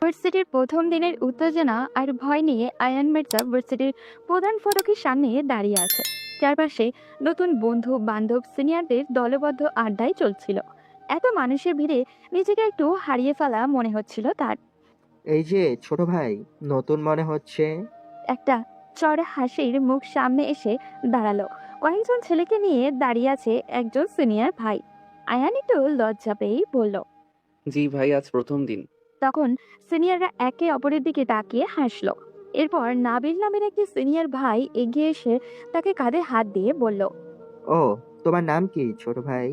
ভার্সিটির প্রথম দিনের উত্তেজনা আর ভয় নিয়ে আয়ান মির্জা ভার্সিটির প্রধান ফটকের সামনে দাঁড়িয়ে আছে। চারপাশে নতুন বন্ধু বান্ধব সিনিয়রদের দলবদ্ধ আড্ডায় চলছিল। এত মানুষের ভিড়ে নিজেকে একটু হারিয়ে ফেলা মনে হচ্ছিল তার। এই যে ছোট ভাই, নতুন মনে হচ্ছে। একটা চড়া হাসির মুখ সামনে এসে দাঁড়ালো। কয়েকজন ছেলেকে নিয়ে দাঁড়িয়ে আছে একজন সিনিয়র ভাই। আয়ান একটু লজ্জা পেয়েই বলল। জি ভাই, আজ প্রথম দিন। তখন সিনিয়ররা একে অপরের দিকে তাকিয়ে হাসলো। এরপর নাবিল নামের একটি সিনিয়র ভাই এগিয়ে এসে তাকে কাঁধে হাত দিয়ে বলল। ও, তোমার নাম কি ছোট ভাই?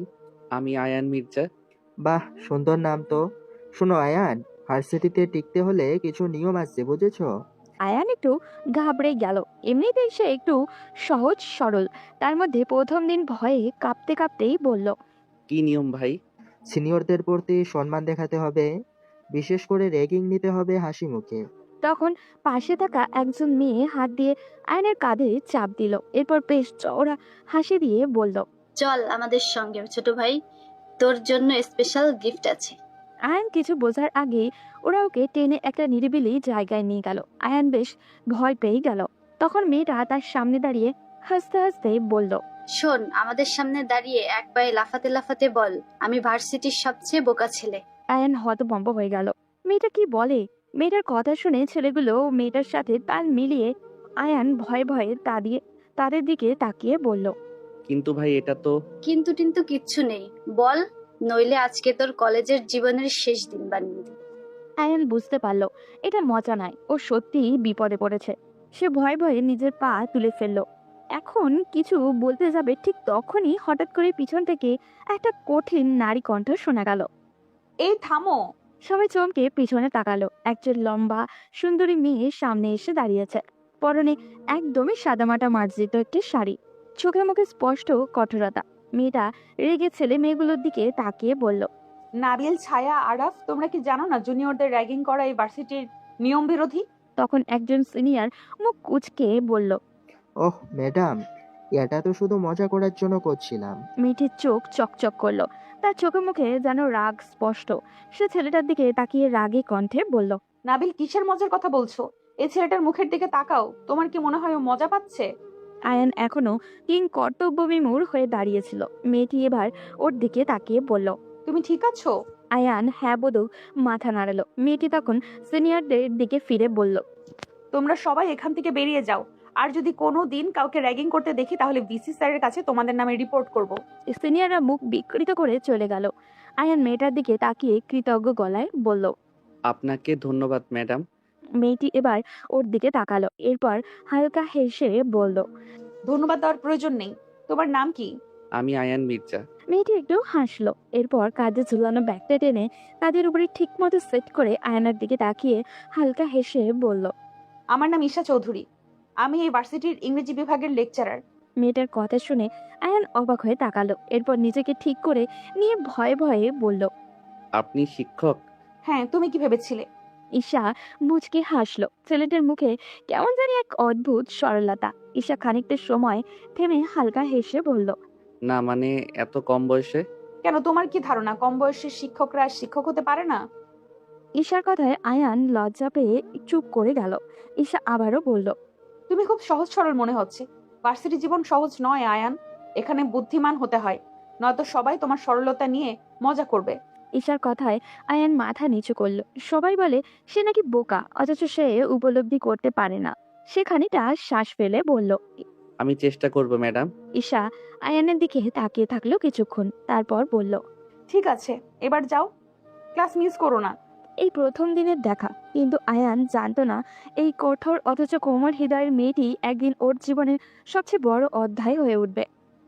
আমি আয়ান মির্জা। বাহ, সুন্দর নাম তো। শোনো আয়ান, ভার্সিটিতে টিকতে হলে কিছু নিয়ম আছে, বুঝেছো? আয়ান একটু ঘাবড়ে গেল। এমনিতেই সে একটু সহজ সরল, তার মধ্যে প্রথম দিন ভয়ে কাঁপতে কাঁপতেই বলল। কি নিয়ম ভাই? সিনিয়রদের প্রতি সম্মান দেখাতে হবে, বিশেষ করে র্যাগিং নিতে হবে হাসি মুখে। তখন পাশে থাকা একজন মেয়ে হাত দিয়ে আয়নের কাঁধে চাপ দিল। এরপর বেশ চওড়া হাসি দিয়ে বলল। চল আমাদের সঙ্গে ছোট ভাই, তোর জন্য স্পেশাল গিফট আছে। আয়ান কিছু বোঝার আগেই ওরা ওকে টেনে একটা নিরিবিলি জায়গায় নিয়ে গেল। আয়ান বেশ ভয় পেয়ে গেল। তখন মেয়েটা তার সামনে দাঁড়িয়ে হাসতে হাসতে বলল। শোন, আমাদের সামনে দাঁড়িয়ে এক পায়ে লাফাতে লাফাতে বল, আমি ভার্সিটির সবচেয়ে বোকা ছেলে। আয়ান হতভম্ব হয়ে গেল। মেয়েটা কি বলে? মেয়েটার কথা শুনে ছেলেগুলো মেয়েটার সাথে তাল মিলিয়ে আয়ান ভয়ে ভয়ে তাদের দিকে তাকিয়ে বলল। কিন্তু ভাই, এটা তো। কিন্তু টিন্তু কিচ্ছু নেই, বল, নইলে আজকে তোর কলেজের জীবনের শেষ দিন বানিয়ে দিই। আয়ান বুঝতে পারল এটা মজা নয়, ও সত্যিই বিপদে পড়েছে। সে ভয়ে ভয়ে নিজের পা তুলে ফেলল। এখন কিছু বলতে যাবে, ঠিক তখনই হঠাৎ করে পিছন থেকে একটা কঠিন নারী কণ্ঠ শোনা গেল। এই থামো। সবাই চমকে পিছনে তাকালো। একজন লম্বা সুন্দরী মেয়ে সামনে এসে দাঁড়িয়েছে। পরনে একদমই সাদামাটা মার্জিত একটি শাড়ি, চোখে মুখে স্পষ্ট কঠোরতা। মেয়েটা রেগে ছেলে মেয়েগুলোর দিকে তাকিয়ে বলল। নাবিল, ছায়া, আরাফ, তোমরা কি জানো না জুনিয়রদের র্যাগিং করা এই ভার্সিটির নিয়ম বিরোধী? তখন একজন সিনিয়র মুখ কুঁচকে বলল। ওহ ম্যাডাম, এটা তো শুধু মজা করার জন্য করছিলাম। মেয়েটির চোখ চকচক করলো। তার চোখে মুখে যেন রাগ স্পষ্ট। সে ছেলেটার দিকে তাকিয়ে রাগে কণ্ঠে বলল। নাবিল, কিসের মজার কথা বলছো? এই ছেলেটার মুখের দিকে তাকাও, তোমার কি মনে হয় ও মজা পাচ্ছে? আয়ান এখনো কিং কর্তব্যবিমূঢ় হয়ে দাঁড়িয়েছিল। মেয়েটি এবার ওর দিকে তাকিয়ে বলল। তুমি ঠিক আছো? আয়ান হ্যাঁ বোধক মাথা নাড়ালো। মেয়েটি তখন সিনিয়রদের দিকে ফিরে বলল। তোমরা সবাই এখান থেকে বেরিয়ে যাও। আর যদি কোনো দিন কাউকে র্যাগিং করতে দেখি তাহলে ভিসি স্যারের কাছে তোমাদের নামে রিপোর্ট করব। সিনিয়ররা মুখ বিকৃত করে চলে গেল। আয়ান মেয়েটার দিকে তাকিয়ে কৃতজ্ঞ গলায় বলল। আপনাকে ধন্যবাদ ম্যাডাম। মেয়েটি এবার ওর দিকে তাকালো। এরপর হালকা হেসে বলল। ধন্যবাদ দেওয়ার প্রয়োজন নেই। তোমার নাম কি? আমি আয়ান মির্জা। মেয়েটি একটু হাসলো। এরপর কাঁধে ঝুলানো ব্যাগটা টেনে কাঁধের উপরে ঠিক মতো সেট করে আয়নার দিকে তাকিয়ে হালকা হেসে বলল। আমার নাম ঈশা চৌধুরী, আমি এই ভার্সিটির ইংরেজি বিভাগের লেকচারার। মেয়েটার কথা শুনে আয়ান অবাক হয়ে তাকালো। এরপর নিজেকে ঠিক করে নিয়ে ভয়ে ভয়ে বলল। আপনি শিক্ষক? হ্যাঁ, তুমি কি ভেবেছিলে? ঈশা মুচকি হাসলো। ছেলেটার মুখে কেমন জানি এক অদ্ভুত সরলতা। ঈশা খানিকটা সময় থেমে হালকা হেসে বলল। না মানে, এত কম বয়সে? কেন, তোমার কি ধারণা কম বয়সের শিক্ষকরা শিক্ষক হতে পারে না? ঈশার কথায় আয়ান লজ্জা পেয়ে চুপ করে গেল। ঈশা আবারও বলল। তুমি খুব সহজ সরল মনে হচ্ছে। ভার্সিটি জীবন সহজ নয় আয়ান, এখানে বুদ্ধিমান হতে হয়, নয়তো সবাই তোমার সরলতা নিয়ে মজা করবে। ঈশার কথায় আয়ান মাথা নিচু করল। সবাই বলে সে নাকি বোকা, অথচ সে উপলব্ধি করতে পারে না। সে খানিকটা শ্বাস ফেলে বলল। আমি চেষ্টা করব ম্যাডাম। ঈশা আয়ানের দিকে তাকিয়ে থাকলো কিছুক্ষণ, তারপর বলল। ঠিক আছে, এবার যাও, ক্লাস মিস করো না। এই প্রথম দিনের দেখা, কিন্তু আয়ান জানতো না এই কঠোর অথচ কোমল হৃদয়ের মেয়েটি একদিন ওর জীবনের সবচেয়ে বড় অধ্যায় হয়ে উঠবে।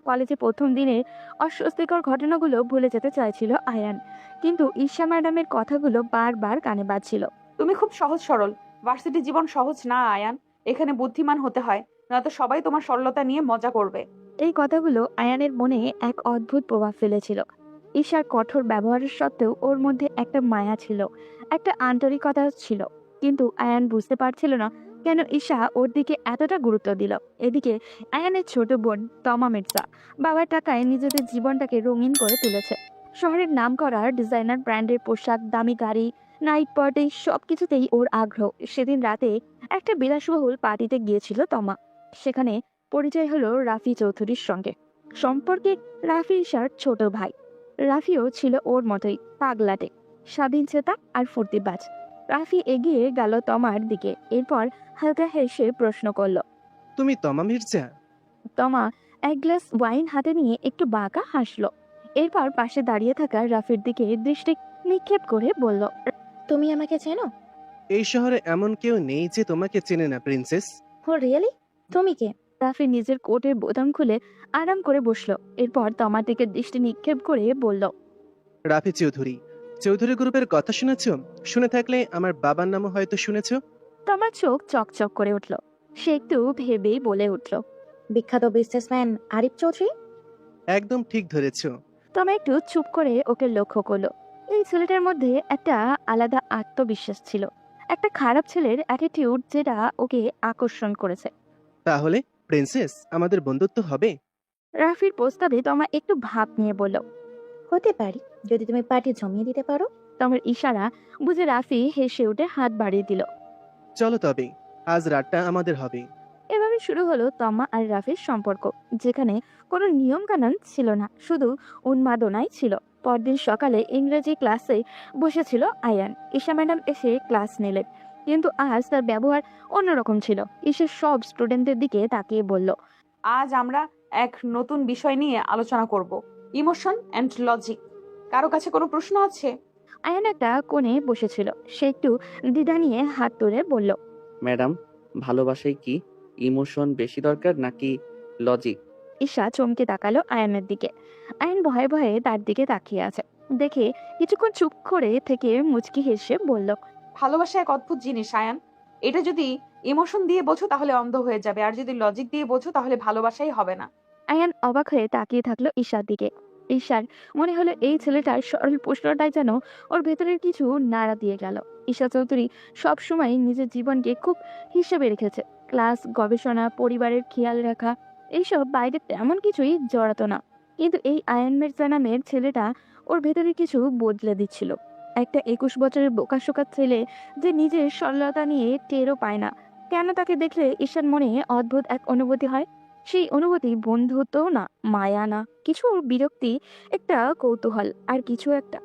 কলেজে প্রথম দিনের অস্বস্তিকর ঘটনাগুলো ভুলে যেতে চাইছিল আয়ান, কিন্তু ঈশা ম্যাডামের কথাগুলো বারবার কানে বাজছিল। তুমি খুব সহজ সরল, ভার্সিটি জীবন সহজ না আয়ান, এখানে বুদ্ধিমান হতে হয়, নয়তো সবাই তোমার সরলতা নিয়ে মজা করবে। এই কথাগুলো আয়ানের মনে এক অদ্ভুত প্রভাব ফেলেছিল। ঈশার কঠোর ব্যবহারের সত্ত্বেও ওর মধ্যে একটা মায়া ছিল, একটা আন্তরিকতা ছিল। কিন্তু আয়ান বুঝতে পারছিল না কেন ঈশা ওর দিকে এতটা গুরুত্ব দিল। এদিকে আয়ানের ছোট বোন তমা মির্জা বাবার টাকায় নিজেদের জীবনটাকে রঙিন করে তুলেছে। শহরের নামকরা ডিজাইনার ব্র্যান্ডের পোশাক, দামি গাড়ি, নাইট পার্টি সবকিছুতেই ওর আগ্রহ। সেদিন রাতে একটা বিলাসবহুল পার্টিতে গিয়েছিল তমা। সেখানে পরিচয় হলো রাফি চৌধুরীর সঙ্গে। সম্পর্কে রাফি ঈশার ছোট ভাই। রাফিও ছিল ওর মতোই পাগলাটে, স্বাধীনচেতা আর ফুর্তিবাজ। রাফি এগিয়ে গেল তমার দিকে, এরপর হালকা হেসে প্রশ্ন করলো। তুমি তমা মির্জা? তমা এক গ্লাস ওয়াইন হাতে নিয়ে একটু বাঁকা হাসলো। এরপর পাশে দাঁড়িয়ে থাকা রাফির দিকে দৃষ্টি নিক্ষেপ করে বলল, তুমি আমাকে চেনো? এই শহরে এমন কেউ নেই যে তোমাকে চেনে না প্রিন্সেস। ও রিয়েলি? তুমি কে? রাফি নিজের কোটের বোতাম খুলে আরাম করে বসলো। এরপর তমার দিকে দৃষ্টি নিক্ষেপ করে বলল, রাফি চৌধুরী। চৌধুরী গ্রুপের কথা শুনেছ? শুনে থাকলে আমার বাবার নামও হয়তো শুনেছ। তমার চোখ চকচক করে উঠল। সে একটু ভেবেই বলে উঠল, বিখ্যাত বিজনেসম্যান আরিফ চৌধুরী? একদম ঠিক ধরেছ। তমা একটু চুপ করে ওকে লক্ষ্য করলো। এই ছেলেটার মধ্যে একটা আলাদা আত্মবিশ্বাস ছিল, একটা খারাপ ছেলের অ্যাটিটিউড যেটা ওকে আকর্ষণ করেছে। তাহলে প্রিন্সেস আমাদের বন্ধুত্ব হবে? রাফির প্রস্তাবে তমা একটু ভাব নিয়ে বলল। হতে পারি, যদি তুমি পার্টি জমিয়ে দিতে পারো। তমার ইশারা বুঝে রাফি হেসে উঠে হাত বাড়িয়ে দিল। চলো তবে, আজ রাতটা আমাদের হবে। এভাবে শুরু হলো তমা আর রাফির সম্পর্ক, যেখানে কোনো নিয়ম কানুন ছিল না, শুধু উন্মাদনাই ছিল। পরদিন সকালে ইংরেজি ক্লাসে বসেছিল আয়ান। ঈশা ম্যাডাম এসে ক্লাস নিলেন, কিন্তু আজ তার ব্যবহার অন্যরকম ছিল। ঈশা সব স্টুডেন্টদের দিকে তাকিয়ে বলল, আজ আমরা এক নতুন বিষয় নিয়ে আলোচনা করব, ইমোশন অ্যান্ড লজিক। কারো কাছে কোনো প্রশ্ন আছে? আয়ান একটা কোণে বসেছিল। সে একটু দ্বিধা নিয়ে হাত তুলে বলল, ম্যাডাম, ভালোবাসায় কি ইমোশন বেশি দরকার নাকি লজিক? ঈশা চমকে তাকালো আয়ানের দিকে। আয়ান ভয়ে ভয়ে তার দিকে তাকিয়ে আছে দেখে কিছুক্ষণ চুপ করে থেকে মুচকি হেসে বলল, ভালোবাসা এক অদ্ভুত জিনিস আয়ান। এটা যদি ইমোশন দিয়ে বোঝো তাহলে অন্ধ হয়ে যাবে, আর যদি লজিক দিয়ে বোঝো তাহলে ভালোবাসাই হবে না। আয়ান অবাক হয়ে তাকিয়ে থাকলো ঈশার দিকে। ঈশার মনে হলো এই ছেলেটার সরল প্রশ্নটাই যেন ওর ভেতরের কিছু নাড়া দিয়ে গেল। ঈশা চৌধুরী সবসময় নিজের জীবনকে খুব হিসেবে রেখেছে। ক্লাস, গবেষণা, পরিবারের খেয়াল রাখা, এইসব বাইরে তেমন কিছুই জড়াতো না। কিন্তু এই আয়ান মির্জা নামের ছেলেটা ওর ভেতরে কিছু বদলে দিচ্ছিল। একটা 21 বছরের বোকাশোকা ছেলে যে নিজের সরলতা নিয়ে টেরও পায় না। কেন তাকে দেখলে ঈশার মনে অদ্ভুত এক অনুভূতি হয়। সেই অনুভূতি বন্ধুত্ব না, মায়া না, কিছু বিরক্তি, একটা কৌতূহল আর কিছু একটা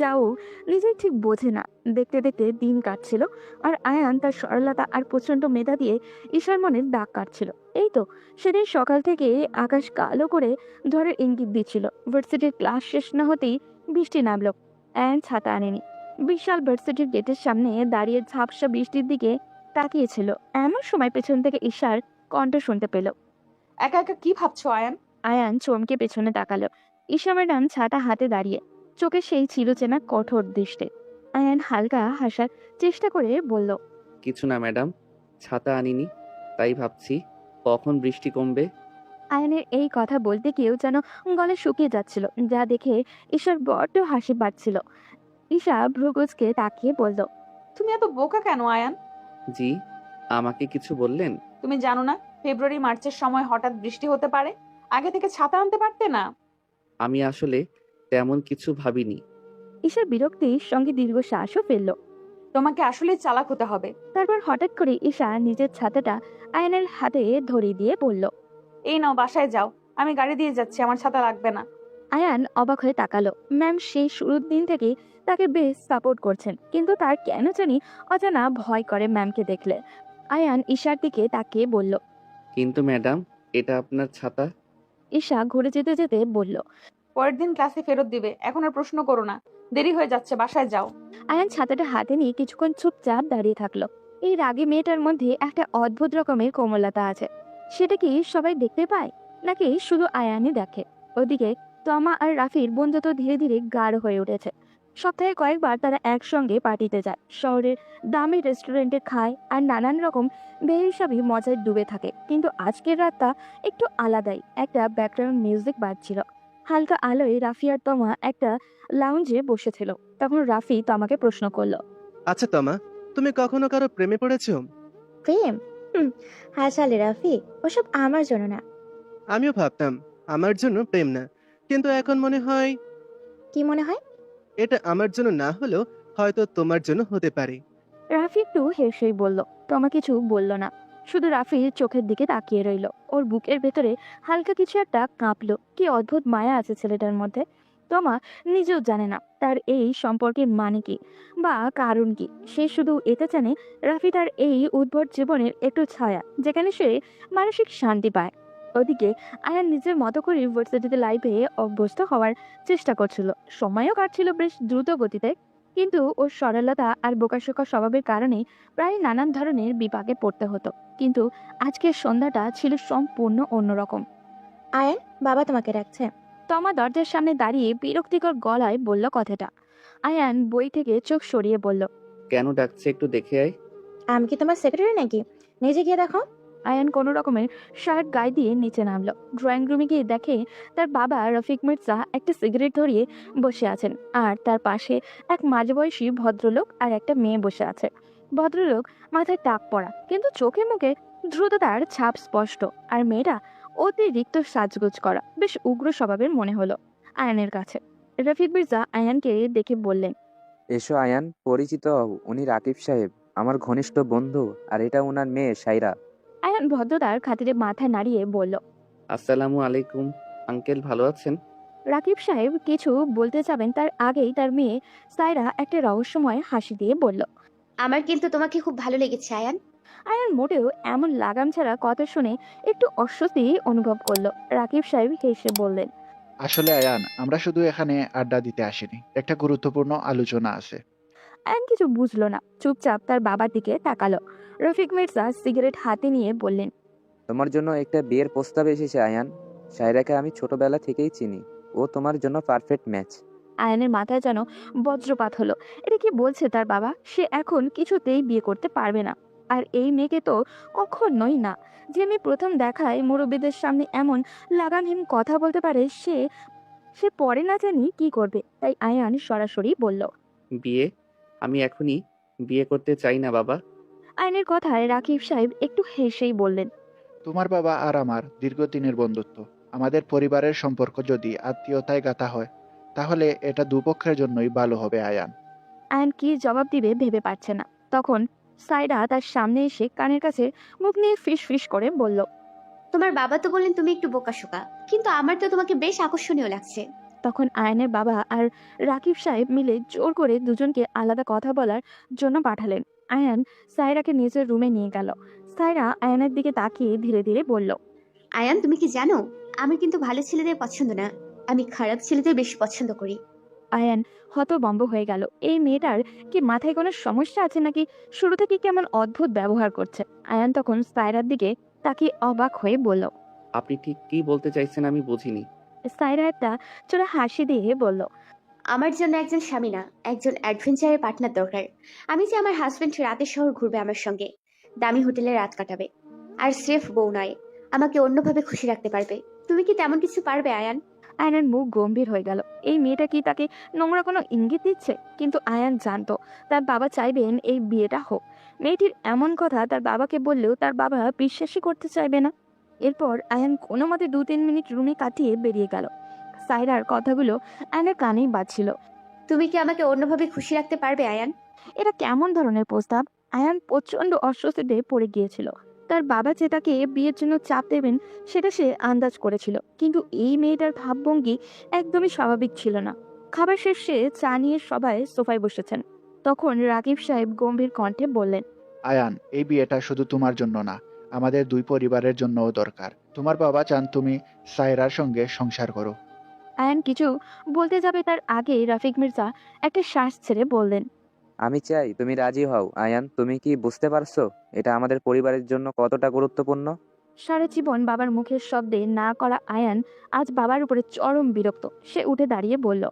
যাও নিজেই ঠিক বোঝে না। দেখতে দেখতে দিন কাটছিল, আর আয়ান তার সরলতা আর প্রচন্ড মেধা দিয়ে ঈশার মনের দাগ কাটছিল। এই তো সেদিন সকাল থেকে আকাশ কালো করে ঝড়ের ইঙ্গিত দিচ্ছিল। ভার্সিটির ক্লাস শেষ না হতেই বৃষ্টি নামলো। আয়ান ছাতা আনেনি। বিশাল ভার্সিটির গেটের সামনে দাঁড়িয়ে ঝাপসা বৃষ্টির দিকে তাকিয়েছিল। এমন সময় পেছন থেকে ঈশার কণ্ঠ শুনতে পেল। একা একা কি ভাবছো আয়ান? আয়ান চমকে পেছনে তাকালো। ঈশা ম্যাডাম ছাতা হাতে দাঁড়িয়ে, চোখে সেই চিরচেনা কঠোর দৃষ্টি। আয়ান হালকা হাসার চেষ্টা করে বলল, কিছু না ম্যাডাম, ছাতা আনিনি, তাই ভাবছি কখন বৃষ্টি কমবে। আয়ানের এই কথা বলতে কেউ যেন গলা শুকিয়ে যাচ্ছিল, যা দেখে ঈশার বড্ড হাসি পাচ্ছিল। ঈশা ভ্রুকুচকে তাকিয়ে বলল, তুমি এত বোকা কেন আয়ান? জি, আমাকে কিছু বললেন? তুমি জানো না ফেব্রুয়ারি মার্চের সময় হঠাৎ বৃষ্টি হতে পারে? আগে থেকে ছাতা আনতে পারতে না? আমি আসলে তেমন কিছু ভাবিনি। ঈশার বিরক্তির সঙ্গে দীর্ঘশ্বাসও ফেলল। তোমাকে আসলে চালাক হতে হবে। তারপর হঠাৎ করে ঈশা নিজের ছাতাটা আয়ানের হাতে ধরিয়ে দিয়ে বলল, এই নাও, বাসায় যাও, আমি গাড়ি দিয়ে যাচ্ছি, আমার ছাতা লাগবে না। আয়ান অবাক হয়ে তাকালো। ম্যাম সেই শুরুর দিন থেকে তাকে বেশ সাপোর্ট করছেন, কিন্তু তার কেন জানি অজানা ভয় করে ম্যামকে দেখলে। আয়ান ঈশার দিকে তাকিয়ে বলল, কিন্তু ম্যাডাম, এটা আপনার ছাতা। ঈশা ঘুরে যেতে যেতে বলল। পরের দিন ক্লাসে ফেরত দিবে, এখন আর প্রশ্ন করো না, দেরি হয়ে যাচ্ছে, বাসায় যাও। আয়ান ছাতাটা হাতে নিয়ে কিছুক্ষণ চুপচাপ দাঁড়িয়ে থাকলো। এই রাগী মেয়েটার মধ্যে একটা অদ্ভুত রকমের কোমলতা আছে। সেটা কি সবাই দেখতে পায়, নাকি শুধু আয়ানই দেখে? ওদিকে তমা আর রাফির বন্ধুত্ব ধীরে ধীরে গাঢ় হয়ে উঠেছে। সপ্তাহে কয়েকবার তারা একসঙ্গে পার্টিতে যায়, শহরের দামি রেস্টুরেন্টে খায়, আর নানান রকম বেহিসাবি মজায় ডুবে থাকে। কিন্তু আজকের রাতটা একটু আলাদাই। একটা ব্যাকগ্রাউন্ড মিউজিক বাজছিল। হালকা আলোয় রাফি আর তমা একটা লাউঞ্জে বসেছিল। তখন রাফি তমাকে প্রশ্ন করলো, আচ্ছা তমা, তুমি কখনো কারো প্রেমে পড়েছো? প্রেম? হুম, হাসালে রাফি, ওসব আমার জন্য না। আমিও ভাবতাম আমার জন্য প্রেম না, কিন্তু এখন মনে হয় কি মনে হয়? এটা আমার জন্য না হলেও হয়তো তোমার জন্য হতে পারে। রাফি একটু হেসেই বলল। তমা কিছু বলল না, শুধু রাফির চোখের দিকে তাকিয়ে রইল। ওর বুকের ভেতরে হালকা কিছু একটা কাঁপলো। কি অদ্ভুত মায়া আছে ছেলেটার মধ্যে। তমা নিজেও জানে না তার এই সম্পর্কের মানে কি বা কারণ কি। সে শুধু এটা জানে রাফি তার এই উদ্ভট জীবনের একটু ছায়া, যেখানে সে মানসিক শান্তি পায়। ওদিকে আয়ান নিজের মতো করে ইউনিভার্সিটিতে লাইফে অভ্যস্ত হওয়ার চেষ্টা করছিল। সময়ও কাটছিল বেশ দ্রুত গতিতে, কিন্তু ওর সরলতা আর বোকাশোকা স্বভাবের কারণে প্রায় নানান ধরনের বিপাকে পড়তে হতো। কিন্তু আজকের সন্ধ্যাটা ছিল সম্পূর্ণ অন্যরকম। আয়ান, বাবা তোমাকে ডাকছে। তমা দরজার সামনে দাঁড়িয়ে বিরক্তিকর গলায় বলল কথাটা। আয়ান বই থেকে চোখ সরিয়ে বলল, কেন ডাকছে একটু দেখে আয়। আমি কি তোমার সেক্রেটারি নাকি? নিজে গিয়ে দেখো। আয়ান কোনো রকমের শার্ট গায়ে দিয়ে নিচে নামলো। ড্রয়িং রুমে গিয়ে দেখে তার বাবা রফিক মির্জা একটা সিগারেট ধরিয়ে বসে আছেন, আর তার পাশে এক মাঝবয়সী ভদ্রলোক আর একটা মেয়ে বসে আছে। ভদ্রলোক মাথায় টাক পরা, কিন্তু চোখে মুখে দ্রুততার ছাপ স্পষ্ট। আর মেয়েটা অতিরিক্ত সাজগোজ করা, বেশ উগ্র স্বভাবের মনে হলো আয়ানের কাছে। রফিক মির্জা আয়ানকে দেখে বললেন, এসো আয়ান, পরিচিত হও, উনি রাকিব সাহেব, আমার ঘনিষ্ঠ বন্ধু, আর এটা ওনার মেয়ে সাইরা। আয়ান ভদ্রতার খাতিরে মাথা নাড়িয়ে বলল। আসসালামু আলাইকুম আঙ্কেল, ভালো আছেন? রাকিব সাহেব কিছু বলতে যাবেন তার আগেই তার মেয়ে সায়রা একটা রহস্যময় হাসি দিয়ে বলল। আমার কিন্তু তোমাকে খুব ভালো লেগেছে আয়ান। আয়ান মোটেও এমন লাগাম ছাড়া কথা শুনে একটু অস্বস্তি অনুভব করলো। রাকিব সাহেব হেসে বললেন, আসলে আয়ান, আমরা শুধু এখানে আড্ডা দিতে আসিনি, একটা গুরুত্বপূর্ণ আলোচনা আছে। আয়ান কিছু বুঝলো না, চুপচাপ তার বাবার দিকে তাকালো। রফিক মির্জা সিগারেট হাতে নিয়ে বললেন, তোমার জন্য একটা বিয়ের প্রস্তাব এসেছে আয়ান। সাইরাকে আমি ছোটবেলা থেকেই চিনি, ও তোমার জন্য পারফেক্ট ম্যাচ। আয়ানের মাথায় যেন বজ্রপাত হলো। এটা কি বলছে তার বাবা? সে এখন কিছুতেই বিয়ে করতে পারবে না। আর এই মেয়েকে তো কখনোই না। যে মেয়ে প্রথম দেখায় মুরব্বীদের সামনে এমন লাগামহীন কথা বলতে পারে, সে সে পরে না জানি কি করবে। তাই আয়ান সরাসরি বলল। বিয়ে? আমি এখনই বিয়ে করতে চাই না বাবা। আয়নের কথায় রাকিব সাহেব একটু হেসেই বললেন, তোমার বাবা আর আমার দীর্ঘদিনের বন্ধুত্ব, আমাদের পরিবারের সম্পর্ক যদি আত্মীয়তায় গাঁথা হয়, তাহলে এটা দুপক্ষের জন্যই ভালো হবে আয়ান। আয়ন কি জবাব দিবে ভেবে পাচ্ছে না। তখন সাইরা তার সামনে এসে কানের কাছে মুখ নিয়ে ফিস ফিস করে বলল, তোমার বাবা তো বললেন তুমি একটু বোকাশোকা, কিন্তু আমার তো তোমাকে বেশ আকর্ষণীয় লাগছে। তখন আয়নের বাবা আর রাকিব সাহেব মিলে জোর করে দুজনকে আলাদা কথা বলার জন্য পাঠালেন। আয়ান সায়রাকে নিজের রুমে নিয়ে গেল। সায়রা আয়ানের দিকে তাকিয়ে ধীরে ধীরে বলল, আয়ান, তুমি কি জানো, আমার কিন্তু ভালো ছেলেদের পছন্দ না, আমি খারাপ ছেলেদের বেশি পছন্দ করি। আয়ান হতভম্ব হয়ে গেল। এই মেয়েটার কি মাথায় কোনো সমস্যা আছে নাকি? শুরু থেকে কেমন অদ্ভুত ব্যবহার করছে। আয়ান তখন সায়রার দিকে তাকিয়ে অবাক হয়ে বলল। আপনি ঠিক কি বলতে চাইছেন আমি বুঝিনি। সায়রা একটা চোরা হাসি দিয়ে বলল, আমার জন্য একজন স্বামী না, একজন অ্যাডভেঞ্চারের পার্টনার দরকার। আমি যে আমার হাজবেন্ড রাতে শহর ঘুরবে আমার সঙ্গে, দামি হোটেলে রাত কাটাবে, আর স্রেফ বউ নয়, আমাকে অন্যভাবে খুশি রাখতে পারবে। তুমি কি তেমন কিছু পারবে আয়ান? আয়ানের মুখ গম্ভীর হয়ে গেল। এই মেয়েটা কি তাকে নোংরা কোনো ইঙ্গিত দিচ্ছে? কিন্তু আয়ান জানতো তার বাবা চাইবেন এই বিয়েটা হোক। মেয়েটির এমন কথা তার বাবাকে বললেও তার বাবা বিশ্বাসই করতে চাইবে না। এরপর আয়ান কোনো মতে 2-3 মিনিট রুমে কাটিয়ে বেরিয়ে গেল। সায়রার কথাগুলো আয়ানের কানেই বাজছিল। তুমি কি আমাকে অন্যভাবে খুশি রাখতে পারবে আয়ান? এটা কেমন ধরনের প্রস্তাব? আয়ান প্রচন্ড অস্বস্তিতে পড়ে গিয়েছিল। তার বাবা যে তাকে বিয়ের জন্য চাপ দেবেন সেটা সে আন্দাজ করেছিল, কিন্তু এই মেয়েটার ভাবভঙ্গি একদমই স্বাভাবিক ছিল না। খাবার শেষে চা নিয়ে সবাই সোফায় বসেছেন। তখন রাকিব সাহেব গম্ভীর কণ্ঠে বললেন, আয়ান, এই বিয়েটা শুধু তোমার জন্য না, আমাদের দুই পরিবারের জন্যও দরকার। তোমার বাবা চান তুমি সায়রার সঙ্গে সংসার করো। আয়ান কিছু বলতে যাবে তার আগে রফিক মির্জা একটা শ্বাস ছেড়ে বললেন, আমি চাই তুমি রাজি হও আয়ান। তুমি কি বুঝতে পারছো এটা আমাদের পরিবারের জন্য কতটা গুরুত্বপূর্ণ? সারা জীবন বাবার মুখের শব্দে না করা আয়ান আজ বাবার উপরে চরম বিরক্ত। সে উঠে দাঁড়িয়ে বলল,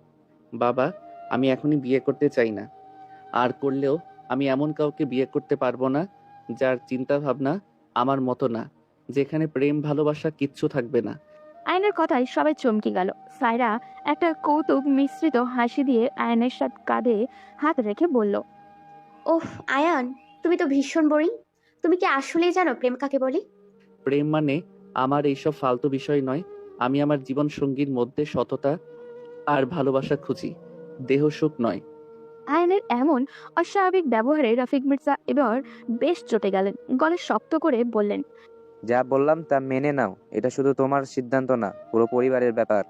বাবা, আমি এখনই বিয়ে করতে চাই না। আর করলেও আমি এমন কাউকে বিয়ে করতে পারবো না যার চিন্তা ভাবনা আমার মতো না, যেখানে প্রেম ভালোবাসা কিচ্ছু থাকবে না। আয়নের কথায় সবাই চমকে গেল। সায়রা একটা কৌতুক মিশ্রিত হাসি দিয়ে আয়নের সাথে কাঁধে হাত রেখে বলল, ওহ আয়ান, তুমি তো ভীষণ বোরিং। তুমি কি আসলেই জানো প্রেম কাকে বলে? প্রেম মানে আমার এইসব ফালতু বিষয় নয়। আমি আমার জীবন সঙ্গীর মধ্যে সততা আর ভালোবাসা খুঁজি, দেহ সুখ নয়। আয়ানের এমন অস্বাভাবিক ব্যবহারে রফিক মির্জা এবার বেশ চটে গেলেন। গলা শক্ত করে বললেন, যা বললাম তা মেনে নাও, এটা শুধু তোমার সিদ্ধান্ত না, পুরো পরিবারের ব্যাপার।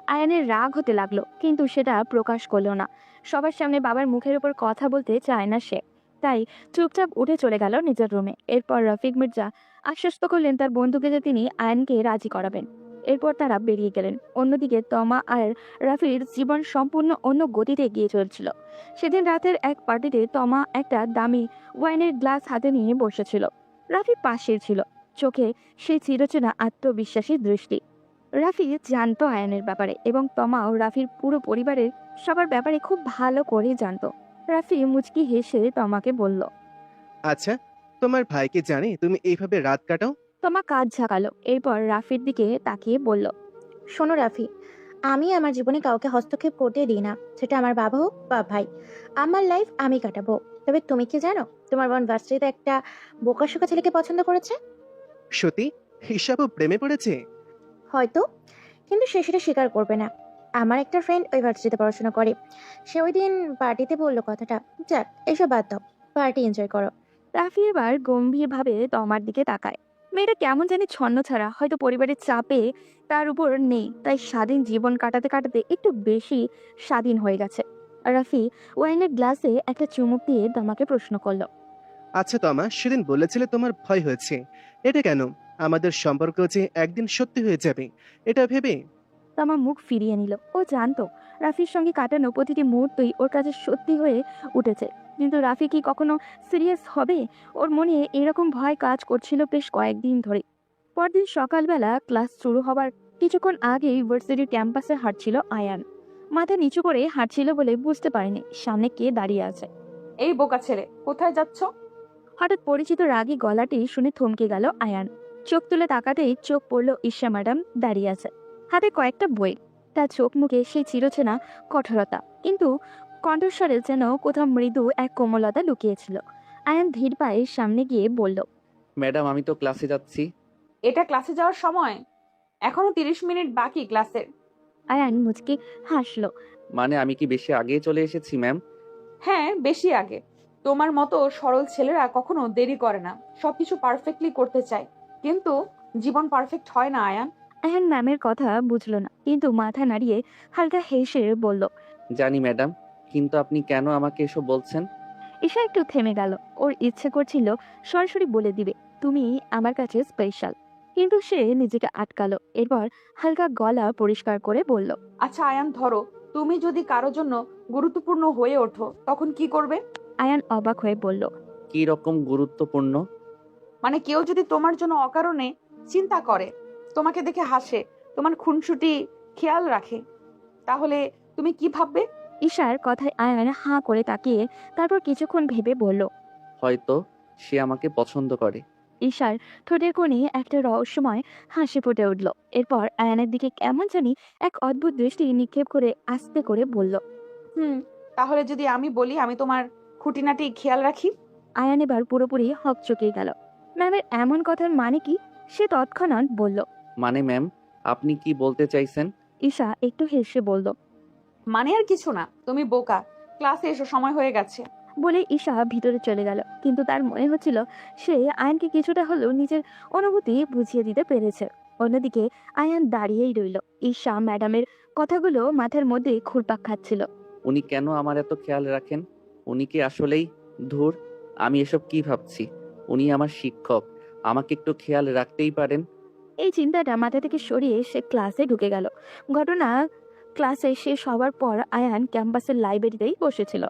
আয়ানের রাগ হতে লাগলো, কিন্তু সেটা প্রকাশ করলো না। সবার সামনে বাবার মুখের উপর কথা বলতে চায় না সে, তাই চুপচাপ উঠে চলে গেল নিজের রুমে। এরপর রফিক মির্জা আশ্বস্ত করলেন তার বন্ধুকে যে তিনি আয়ানকে রাজি করাবেন। এরপর তারা বেরিয়ে গেলেন। অন্যদিকে তমা আর রাফির জীবন সম্পূর্ণ অন্য গতিতে এগিয়ে চলছিল। সেদিন রাতের এক পার্টিতে তমা একটা দামি ওয়াইনের গ্লাস হাতে নিয়ে বসেছিল। রাফি পাশে ছিল, চোখে সেই চিরচেনা আত্মবিশ্বাসী দৃষ্টি। রাফি জানতো আয়ানের ব্যাপারে, এবং তমাও রাফির পুরো পরিবারের সবার ব্যাপারে খুব ভালো করে জানতো। রাফি মুচকি হেসে তমাকে বলল। আচ্ছা, তোমার ভাই কি জানে তুমি এইভাবে রাত কাটাও? তমা কাজ ঝাঁকালো, এরপর রাফির দিকে তাকিয়ে বলল, শোনো রাফি, আমি আমার জীবনে কাউকে হস্তক্ষেপ করতে দিই না, সেটা আমার বাবা হোক বা ভাই। আমার লাইফ আমি কাটাবো। তবে তুমি কি জানো তোমার বোন ভার্সিটিতে একটা বোকাশোকা ছেলেকে পছন্দ করেছে? সত্যি? হিসাবও প্রেমে পড়েছে? হয়তো, কিন্তু সে সেটা স্বীকার করবে না। আমার একটা ফ্রেন্ড ওই ভার্সিটিতে পড়াশোনা করে, সে ওই দিন পার্টিতে বললো কথাটা। যাক, এসব বাদ দাও, পার্টি এনজয় করো। রাফি এবার গম্ভীরভাবে তমার দিকে তাকায়। মেয়েটা কেমন জানি ছন্ন ছাড়া, হয়তো পরিবারের চাপে তার উপর নেই, তাই স্বাধীন জীবন কাটাতে কাটাতে একটু বেশি স্বাধীন হয়ে গেছে। রাফি ওয়াইনের গ্লাসে একটা চুমুক দিয়ে তমাকে প্রশ্ন করলো, আচ্ছা তমা, সেদিন বলেছিলে তোমার ভয় হয়েছে, এটা কেন? আমাদের সম্পর্ক যে একদিন সত্যি হয়ে যাবে এটা ভেবে? তমা মুখ ফিরিয়ে নিল। ও জানতো রাফির সঙ্গে কাটানো প্রতিটি মুহূর্তই ওর কাছে সত্যি হয়ে উঠেছে, কিন্তু রাফি কি কখনো সিরিয়াস হবে? ওর মনে এরকম ভয় কাজ করছিল বেশ কয়েকদিন ধরে। পরদিন সকালবেলা ক্লাস শুরু হবার কিছুক্ষণ আগে ইউনিভার্সিটির ক্যাম্পাসে হাঁটছিল আয়ান। মাথা নিচু করে হাঁটছিল বলে বুঝতে পারেনি সামনে কে দাঁড়িয়ে আছে। এই বোকা ছেলে, কোথায় যাচ্ছ? হঠাৎ পরিচিত রাগী গলাটি শুনে থমকে গেল আয়ান। চোখ তুলে তাকাতেই চোখ পড়ল ঈশা ম্যাডাম দাঁড়িয়ে আছে, হাতে কয়েকটা বই। তার চোখ মুখে সেই চিরচেনা কঠোরতা, কিন্তু কণ্ঠস্বরে যেন কোথাও মৃদু এক কোমলতা লুকিয়েছিল। আয়ান ধীর পায়ে সামনে গিয়ে বলল, ম্যাডাম, আমি তো ক্লাসে যাচ্ছি। এটা ক্লাসে যাওয়ার সময়? এখনো 30 মিনিট বাকি ক্লাসের। আয়ান মুচকি হাসলো। মানে আমি কি বেশি আগেই চলে এসেছি ম্যাম? হ্যাঁ, বেশি আগে। তোমার মতো সরল ছেলেরা কখনো দেরি করে না, সবকিছু পারফেক্টলি করতে চায়, কিন্তু জীবন পারফেক্ট হয় না আয়ান। আয়ান ম্যামের কথা বুঝলো না, কিন্তু মাথা নাড়িয়ে হালকা হেসে বলল, জানি ম্যাডাম, কিন্তু আপনি কেন আমাকে এসব বলছেন? ঈশা একটু থেমে গেল। ওর ইচ্ছে করছিল সরাসরি বলে দিবে, তুমি আমার কাছে স্পেশাল, কিন্তু সে নিজেকে আটকালো। এরপর হালকা গলা পরিষ্কার করে বলল, আচ্ছা আয়ান, ধরো তুমি যদি কারোর জন্য গুরুত্বপূর্ণ হয়ে ওঠো, তখন কি করবে? আয়ান অবাক হয়ে বলল, কি রকম গুরুত্বপূর্ণ? মানে কেউ যদি তোমার জন্য অকারণে চিন্তা করে, তোমাকে দেখে হাসে, তোমার খুনসুটি খেয়াল রাখে, তাহলে তুমি কি ভাববে? ঈশার কথায় আয়ান হাঁ করে তাকিয়ে তারপর কিছুক্ষণ ভেবে বলল, হয়তো সে আমাকে পছন্দ করে। ঈশার ঠোঁটের কোণে একটা রহস্যময় হাসি ফুটে উঠল। এরপর আয়ানের দিকে কেমন জানি এক অদ্ভুত দৃষ্টি নিক্ষেপ করে আস্তে করে বলল, তাহলে যদি আমি বলি আমি তোমার খুঁটিনাটি খেয়াল রাখি? আয়ান এবার পুরোপুরি হকচকিয়ে গেল। ম্যামের এমন কথার মানে কি? সে তৎক্ষণাৎ বলল, মানে ম্যাম, আপনি কি বলতে চাইছেন? ঈশা একটু হেসে বলল, মানে আর কিছু না, তুমি বোকা, ক্লাসে এসো, সময় হয়ে গেছে। বলে ঈশা ভিতরে চলে গেল। কিন্তু তার মনে হচ্ছিল সে আয়ানকে কিছুটা হলেও নিজের অনুভূতি বুঝিয়ে দিতে পেরেছে। অন্যদিকে আয়ান দাঁড়িয়েই রইল। ঈশা ম্যাডামের কথাগুলো মাথার মধ্যে ঘুরপাক খাচ্ছিল। উনি কেন আমার এত খেয়াল রাখেন? উনি কি আসলেই ধুর, আমি এসব কি ভাবছি? উনি আমার শিক্ষক, আমাকে একটু খেয়াল রাখতেই পারেন। এই চিন্তাটা মাথা থেকে সরিয়ে সে ক্লাসে ঢুকে গেল। ঘটনা ক্লাসে শেষ হওয়ার পর আয়ান ক্যাম্পাসের লাইব্রেরিতেই বসেছিল।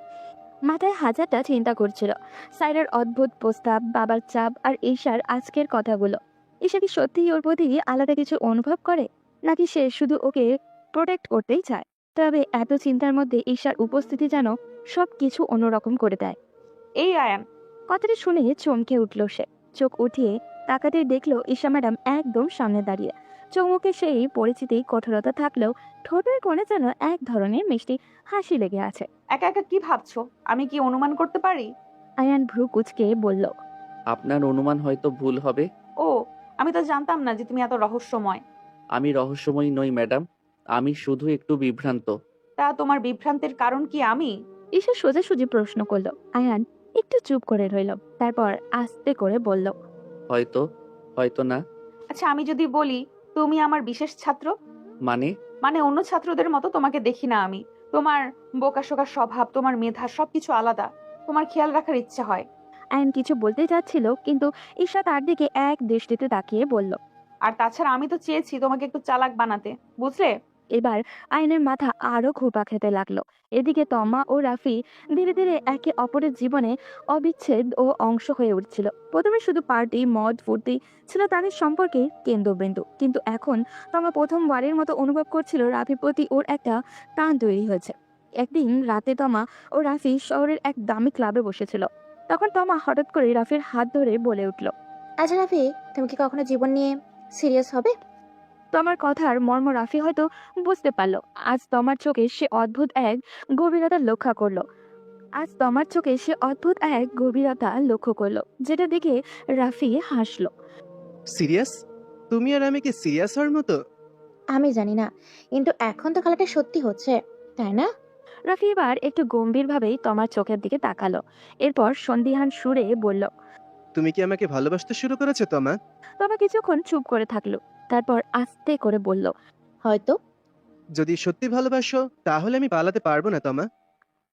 মাথায় হাজারটা চিন্তা করছিল। সাইরার অদ্ভুত প্রস্তাব, বাবার চাপ, আর ঈশার আজকের কথাগুলো। ঈশা কি সত্যিই ওর প্রতি আলাদা কিছু অনুভব করে, নাকি সে শুধু ওকে প্রোটেক্ট করতেই চায়? তবে এত চিন্তার মধ্যে ঈশার উপস্থিতি যেন সব কিছু অন্যরকম করে দেয়। এই আয়ান, কথাটা শুনে চমকে উঠল সে। চোখ উঠিয়ে তাকাতে দেখলো ঈশা ম্যাডাম একদম সামনে দাঁড়িয়ে। চৌমুখে সেই পরিচিতি কঠোরতা থাকলেও ঠোঁটের কোণে যেন এক ধরনের মিষ্টি হাসি লেগে আছে। একা একা কি ভাবছো? আমি কি অনুমান করতে পারি? আয়ান ভ্রু কুচকে বলল, আপনার অনুমান হয়তো ভুল হবে। ও, আমি তো জানতাম না যে তুমি এত রহস্যময়। আমি রহস্যময়ী নই ম্যাডাম, আমি শুধু একটু বিভ্রান্ত। তা তোমার বিভ্রান্তের কারণ কি আমি? ঈশা সোজাসুজি প্রশ্ন করলো। আয়ান একটু চুপ করে রইল, তারপর আস্তে করে বলল, হয়তো, হয়তো না। আচ্ছা, আমি যদি বলি তুমি আমার বিশেষ ছাত্র? মানে? মানে অন্য ছাত্রদের মতো তোমাকে দেখি না আমি। তোমার বোকাশোকা স্বভাব, তোমার মেধা সবকিছু আলাদা। তোমার খেয়াল রাখার ইচ্ছা হয়। আয়ান কিছু বলতে যাচ্ছিল, কিন্তু ঈশা তার দিকে এক দৃষ্টিতে তাকিয়ে বলল। আর তাছাড়া আমি তো চেয়েছি তোমাকে একটু চালাক বানাতে, বুঝলে? এবার আয়নের মাথা আরো ঘুরপা খেতে লাগলো। এদিকে তমা ও রাফি ধীরে ধীরে একে অপরের জীবনে অবিচ্ছেদ ও অংশ হয়ে উঠছিল। প্রথমে শুধু পার্টি, মদ, ফুর্তি ছিল তাদের সম্পর্কের কেন্দ্রবিন্দু, কিন্তু এখন তমা প্রথমবারের মতো অনুভব করছিল রাফির প্রতি ওর একটা টান তৈরি হয়েছে। একদিন রাতে তমা ও রাফি শহরের এক দামি ক্লাবে বসেছিল। তখন তমা হঠাৎ করে রাফির হাত ধরে বলে উঠল, আচ্ছা রাফি, তুমি কি কখনো জীবন নিয়ে সিরিয়াস হবে? তমার কথার মর্ম রাফি হয়তো বুঝতে পারলো। আজ তমার চোখে সে অদ্ভুত এক গভীরতা লক্ষ্য করলো। যেটা দেখে রাফি হাসলো। সিরিয়াস? তুমি আর আমি কি সিরিয়াস হওয়ার মতো? আমি জানি না, কিন্তু এখন তো খেলাটা সত্যি হচ্ছে, তাই না? রাফি এবার একটু গম্ভীরভাবেই তমার চোখের দিকে তাকালো। এরপর সন্দিহান সুরে বলল। তুমি কি আমাকে ভালোবাসতে শুরু করেছো তমা? তমা কিছুক্ষণ চুপ করে থাকলো, তারপর আস্তে করে বলল, হয়তো। যদি সত্যি ভালোবাসো তাহলে আমি পালাতে পারবো না তমা।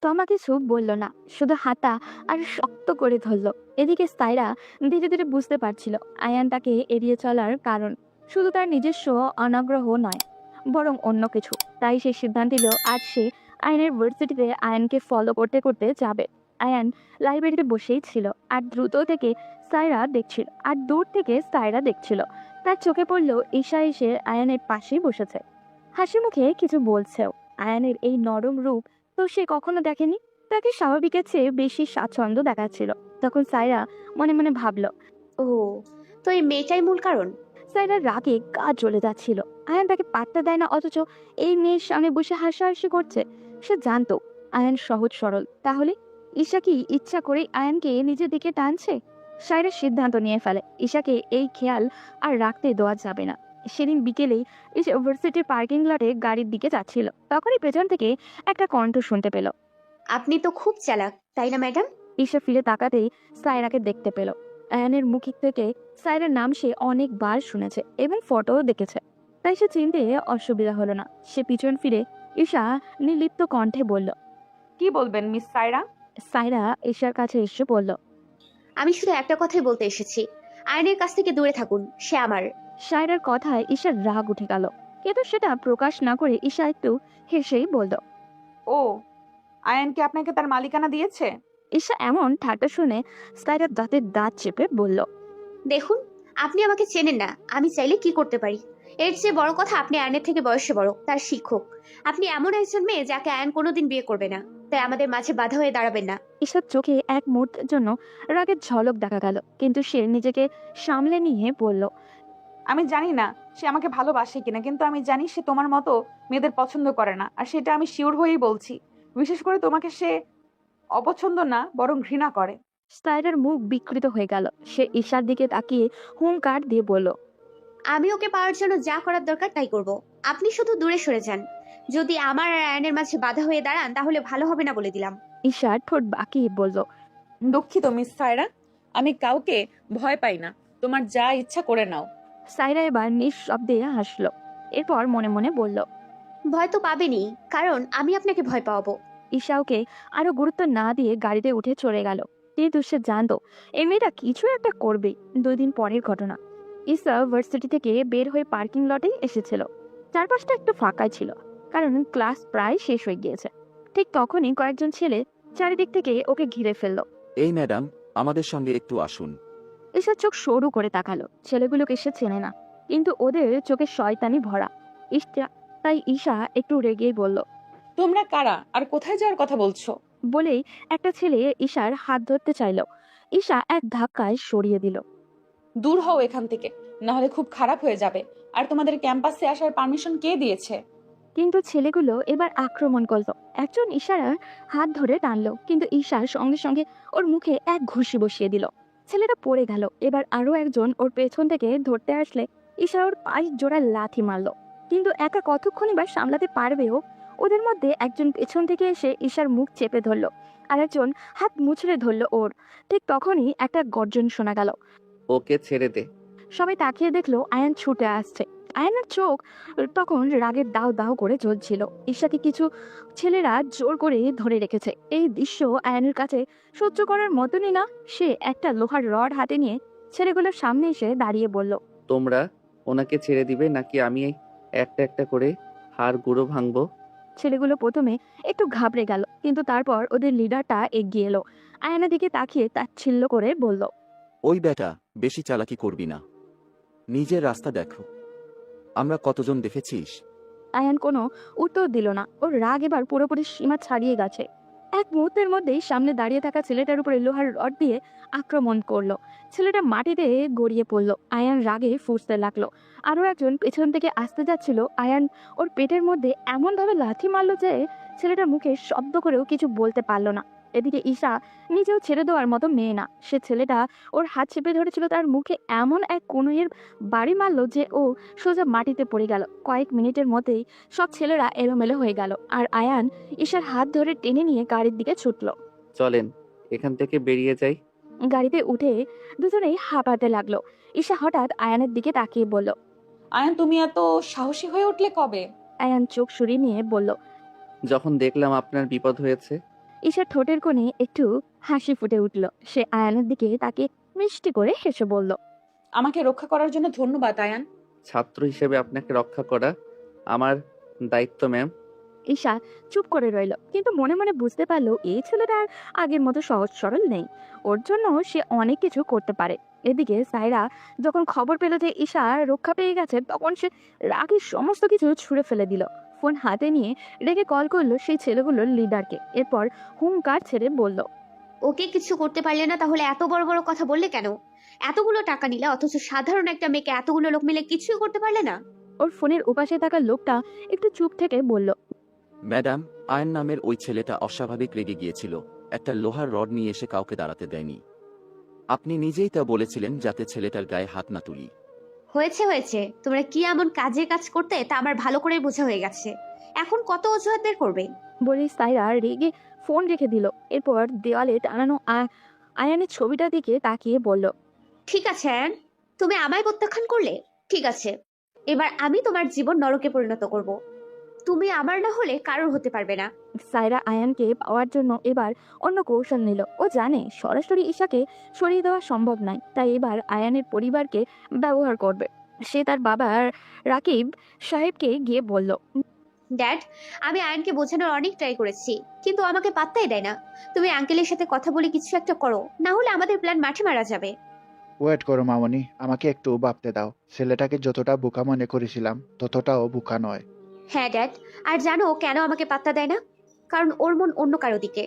তমা কিছু বলল না, শুধু হাতা আর শক্ত করে ধরল। এদিকে সাইরা ধীরে ধীরে বুঝতে পারছিল আয়ান তাকে এড়িয়ে চলার কারণ শুধু তার নিজস্ব অনাগ্রহ নয়, বরং অন্য কিছু। তাই সে সিদ্ধান্ত নিল আজ সে আয়ানের ভার্সিটিতে আয়ানকে ফলো করতে করতে যাবে। আয়ান লাইব্রেরিতে বসেই ছিল, আর দূর থেকে সাইরা দেখছিল। তার চোখে পড়ল ঈশা এসে আয়ানের পাশেই বসেছে, হাসি মুখে কিছু বলছেও। আয়ানের এই নরম রূপ তো সে কখনো দেখেনি। তাকে স্বাভাবিকের চেয়ে বেশি স্বাচ্ছন্দ্য দেখাচ্ছিল। তখন সাইরা মনে মনে ভাবল, ও, তো এই মেয়েটাই মূল কারণ। সাইরার রাগে গা জ্বলে যাচ্ছিল। আয়ান তাকে পাত্তা দেয় না, অথচ এই মেয়ের সামনে বসে হাসাহাসি করছে। সে জানতো আয়ান সহজ সরল, তাহলে ঈশা কি ইচ্ছা করেই আয়ানকে নিজের দিকে টানছে? সাইরা সিদ্ধান্ত নিয়ে ফেলে ঈশাকে এই খেয়াল আর রাখতে দেওয়া যাবে না। সেদিন বিকেলেই ঈশা ইউনিভার্সিটির পার্কিং লটে গাড়ির দিকে যাচ্ছিল। তখনই পেছন থেকে একটা কণ্ঠ শুনতে পেল। আপনি তো খুব চালাক, তাই না ম্যাডাম? ঈশা ফিরে তাকাতেই সায়রাকে দেখতে পেল। আয়ানের মুখ থেকে সায়রার নাম সে অনেকবার শুনেছে এবং ফটোও দেখেছে, তাই সে চিনতে অসুবিধা হলো না। সে পিছন ফিরে ঈশা নির্লিপ্ত কণ্ঠে বলল, কি বলবেন মিস সাইরা? সায়রা ঈশার কাছে এসে বলল, আমি শুধু একটা কথাই বলতে এসেছি, আয়নের কাছ থেকে দূরে থাকুন, সে আমার। সায়রার কথায় ঈশার রাগ উঠে গেল, কিন্তু সেটা প্রকাশ না করে ঈশা একটু হেসেই বলল, ও, আয়ান কি আপনাকে তার মালিকানা দিয়েছে? ঈশা এমন ঠাট্টা শুনে সায়রার দাঁতের দাঁত চেপে বলল, দেখুন, আপনি আমাকে চেনেন না, আমি চাইলে কি করতে পারি। এর চেয়ে বড় কথা, আপনি আয়নের থেকে বয়সে বড়, তার শিক্ষক। আপনি এমন একজন মেয়ে যাকে আয়ন কোনোদিন বিয়ে করবে না, তাই আমাদের মাঝে বাধা হয়ে দাঁড়াবেন না। ঈশার চোখে এক মুহূর্তের জন্য রাগের ঝলক দেখা গেল, কিন্তু সে নিজেকে সামলে নিয়ে বলল, আমি জানি না সে আমাকে ভালোবাসে কিনা, কিন্তু আমি জানি সে তোমার মতো মেয়েদের পছন্দ করে না, আর সেটা আমি শিওর হয়েই বলছি। বিশেষ করে তোমাকে সে অপছন্দ না, বরং ঘৃণা করে। সায়রার মুখ বিকৃত হয়ে গেল। সে ঈশার দিকে তাকিয়ে হুঙ্কার দিয়ে বলল, আমি ওকে পাওয়ার জন্য যা করার দরকার তাই করব। আপনি শুধু দূরে সরে যান। যদি আমার আর আয়নের মাঝে বাধা হয়ে দাঁড়ান তাহলে ভালো হবে না বলে দিলাম। ঈশার ঠোঁট বাঁকিয়ে বলল, দুঃখিত মিস সাইরা, আমি কাউকে ভয় পাই না। তোমার যা ইচ্ছা করে নাও। সায়রা এবার নিঃশব্দে হাসলো। এরপর মনে মনে বলল, ভয় তো পাবেনি, কারণ আমি আপনাকে ভয় পাওয়াবো। ঈশা ওকে আরো গুরুত্ব না দিয়ে গাড়িতে উঠে চলে গেল। কিন্তু সে জানতো এই মেয়েটা কিছু একটা করবে। 2 দিন পরের ঘটনা। ঈশা ভার্সিটি থেকে বের হয়ে পার্কিং লটে এসেছিল। চারপাশটা একটু ফাঁকাই ছিল, কারণ ক্লাস প্রায় শেষ হয়ে গিয়েছে। ঠিক তখনই কয়েকজন ছেলে চারিদিক থেকে ওকে ঘিরে ফেললো। এই ম্যাডাম, আমাদের সঙ্গে একটু আসুন। ঈশার চোখ সরু করে তাকালো। ছেলেগুলোকে সে চেনে না, কিন্তু ওদের চোখে শয়তানি ভরা। তাই ঈশা একটু রেগেই বলল, তোমরা কারা আর কোথায় যাওয়ার কথা বলছো? বলেই একটা ছেলে ঈশার হাত ধরতে চাইল। ঈশা এক ধাক্কায় সরিয়ে দিল। দূর হও এখান থেকে, না হলে খুব খারাপ হয়ে যাবে। আর তোমাদের ক্যাম্পাসে আসার পারমিশন কে দিয়েছে? কিন্তু ছেলেগুলো এবার আক্রমণ করলো। একজন ঈশার হাত ধরে টানলো, কিন্তু ঈশার সঙ্গে সঙ্গে ওর মুখে এক ঘুষি বসিয়ে দিল। ছেলেটা পড়ে গেল। এবার আরো একজন ওর পেছন থেকে ধরতে আসলে ঈশা ওর পায়ে জোড়া লাথি মারলো। কিন্তু একা কতক্ষণই বা সামলাতে পারবে ও? ওদের মধ্যে একজন পেছন থেকে এসে ঈশার মুখ চেপে ধরলো, আর একজন হাত মুচড়ে ধরলো ওর। ঠিক তখনই একটা গর্জন শোনা গেল। ওকে ছেড়ে দে। সবাই তাকিয়ে দেখলো আয়ান ছুটে আসছে। আয়ানের চোখ তখন রাগের দাও দাও করে জ্বলছিল। ঈশাকে কিছু ছেলেরা জোর করে ধরে রেখেছে। এই দৃশ্য আয়ানের কাছে সহ্য করার মতনই না। সে একটা লোহার রড হাতে নিয়ে ছেলেগুলোর সামনে এসে দাঁড়িয়ে বলল, তোমরা ওনাকে ছেড়ে দিবে নাকি আমি একটা একটা করে হাড় গুঁড়ো ভাঙবো? ছেলেগুলো প্রথমে একটু ঘাবড়ে গেল, কিন্তু তারপর ওদের লিডারটা এগিয়ে এলো। আয়ানের দিকে তাকিয়ে তাচ্ছিল্য করে বলল, ওই বেটা, বেশি চালাকি করবি না, নিজের রাস্তা দেখো। আমরা কতজন দেখেছিস? আয়ান কোনো উত্তর দিল না। ওর রাগ এবার পুরোপুরি সীমা ছাড়িয়ে গেছে। এক মুহূর্তের মধ্যেই সামনে দাঁড়িয়ে থাকা ছেলেটার উপরে লোহার রড দিয়ে আক্রমণ করলো। ছেলেটা মাটিতে গড়িয়ে পড়লো। আয়ান রাগে ফুঁসতে লাগলো। আরো একজন পেছন থেকে আসতে যাচ্ছিল। আয়ান ওর পেটের মধ্যে এমনভাবে লাথি মারলো যে ছেলেটার মুখে শব্দ করেও কিছু বলতে পারলো না। এদিকে ঈশা নিজেও ছেড়ে দেওয়ার মতো মেয়ে না। সে ছেলেটা ওর হাত চেপে ধরেছিল, তার মুখে এমন এক কনুইয়ের বাড়ি মারলো যে ও সোজা মাটিতে পড়ে গেল। কয়েক মিনিটের মধ্যেই সব ছেলেরা এলোমেলো হয়ে গেল, আর আয়ান ঈশার হাত ধরে টেনে নিয়ে গাড়ির দিকে ছুটল। চলেন এখান থেকে বেরিয়ে যাই। গাড়িতে উঠে দুজনেই হাঁপাতে লাগলো। ঈশা হঠাৎ আয়ানের দিকে তাকিয়ে বলল, আয়ান, তুমি এত সাহসী হয়ে উঠলে কবে? আয়ান চোখ সরিয়ে নিয়ে বলল। যখন দেখলাম আপনার বিপদ হয়েছে। ঈশার ঠোঁটের কোণে একটু হাসি ফুটে উঠল। সে আয়ানের দিকে তাকে মিষ্টি করে হেসে বলল, আমাকে রক্ষা করার জন্য ধন্যবাদ আয়ান। ছাত্র হিসেবে আপনাকে রক্ষা করা আমার দায়িত্ব ম্যাম। ঈশা চুপ করে রইল, কিন্তু মনে মনে বুঝতে পারলো এই ছেলেটা আর আগের মতো সহজ সরল নেই। ওর জন্য সে অনেক কিছু করতে পারে। এদিকে সাইরা যখন খবর পেল যে ঈশা রক্ষা পেয়ে গেছে, তখন সে রাগে সমস্ত কিছু ছুঁড়ে ফেলে দিল। ফোন হাতে নিয়ে রেগে কল করলো সেই ছেলেগুলোর লিডারকে। এরপর হুঙ্কার ছেড়ে বলল, ওকে কিছু করতে পারলে না, তাহলে এত বড় বড় কথা বললে কেন? এতগুলো টাকা নিলে, অথচ সাধারণ একটা মেয়েকে এতগুলো লোক মিলে কিছুই করতে পারলে না? ওর ফোনের উপাশে থাকা লোকটা একটু চুপ থেকে বলল, ম্যাডাম, আয়ন নামের ওই ছেলেটা অস্বাভাবিক রেগে গিয়েছিল। একটা লোহার রড নিয়ে এসে কাউকে দাঁড়াতে দেয়নি। আপনি নিজেই তা বলেছিলেন যাতে ছেলেটার গায়ে হাত না তুলি। হয়েছে হয়েছে, তোমরা কি এমন কাজে কাজ করতে তা আমার ভালো করে বোঝা হয়ে গেছে। এখন কত অজুহাত বের করবে? বলে সাইরা রেগে ফোন রেখে দিল। এরপর দেওয়ালে টানানো আয়ানের ছবিটার দিকে তাকিয়ে বলল, ঠিক আছে আয়ান, তুমি আমায় প্রত্যাখ্যান করলে, ঠিক আছে, এবার আমি তোমার জীবন নরকে পরিণত করব। তুমি আমার না হলে কারোর হতে পারবে না। সাইরা আয়ানকে পাওয়ার জন্য এবার অন্য কৌশল নিল। ও জানে সরাসরি ঈশাকে সরিয়ে দেওয়া সম্ভব নয়, তাই এবার আয়ানের পরিবারকে ব্যবহার করবে। সে তার বাবা রাকিব সাহেবকে গিয়ে বলল, ড্যাড, আমি আয়ানকে বোঝানোর অনেক ট্রাই করেছি, কিন্তু আমাকে পাত্তাই দেয় না। তুমি আঙ্কেলের সাথে কথা বলে কিছু একটা করো, না হলে আমাদের প্ল্যান মাঠে মারা যাবে। ওয়েট করো মামনি, আমাকে একটু ভাবতে দাও। ছেলেটাকে যতটা বোকা মনে করেছিলাম ততটাও বোকা নয়। হ্যাঁ ড্যাড, আর জানো ও কেন আমাকে পাত্তা দেয় না? কারণ ওর মন অন্য কারো দিকে।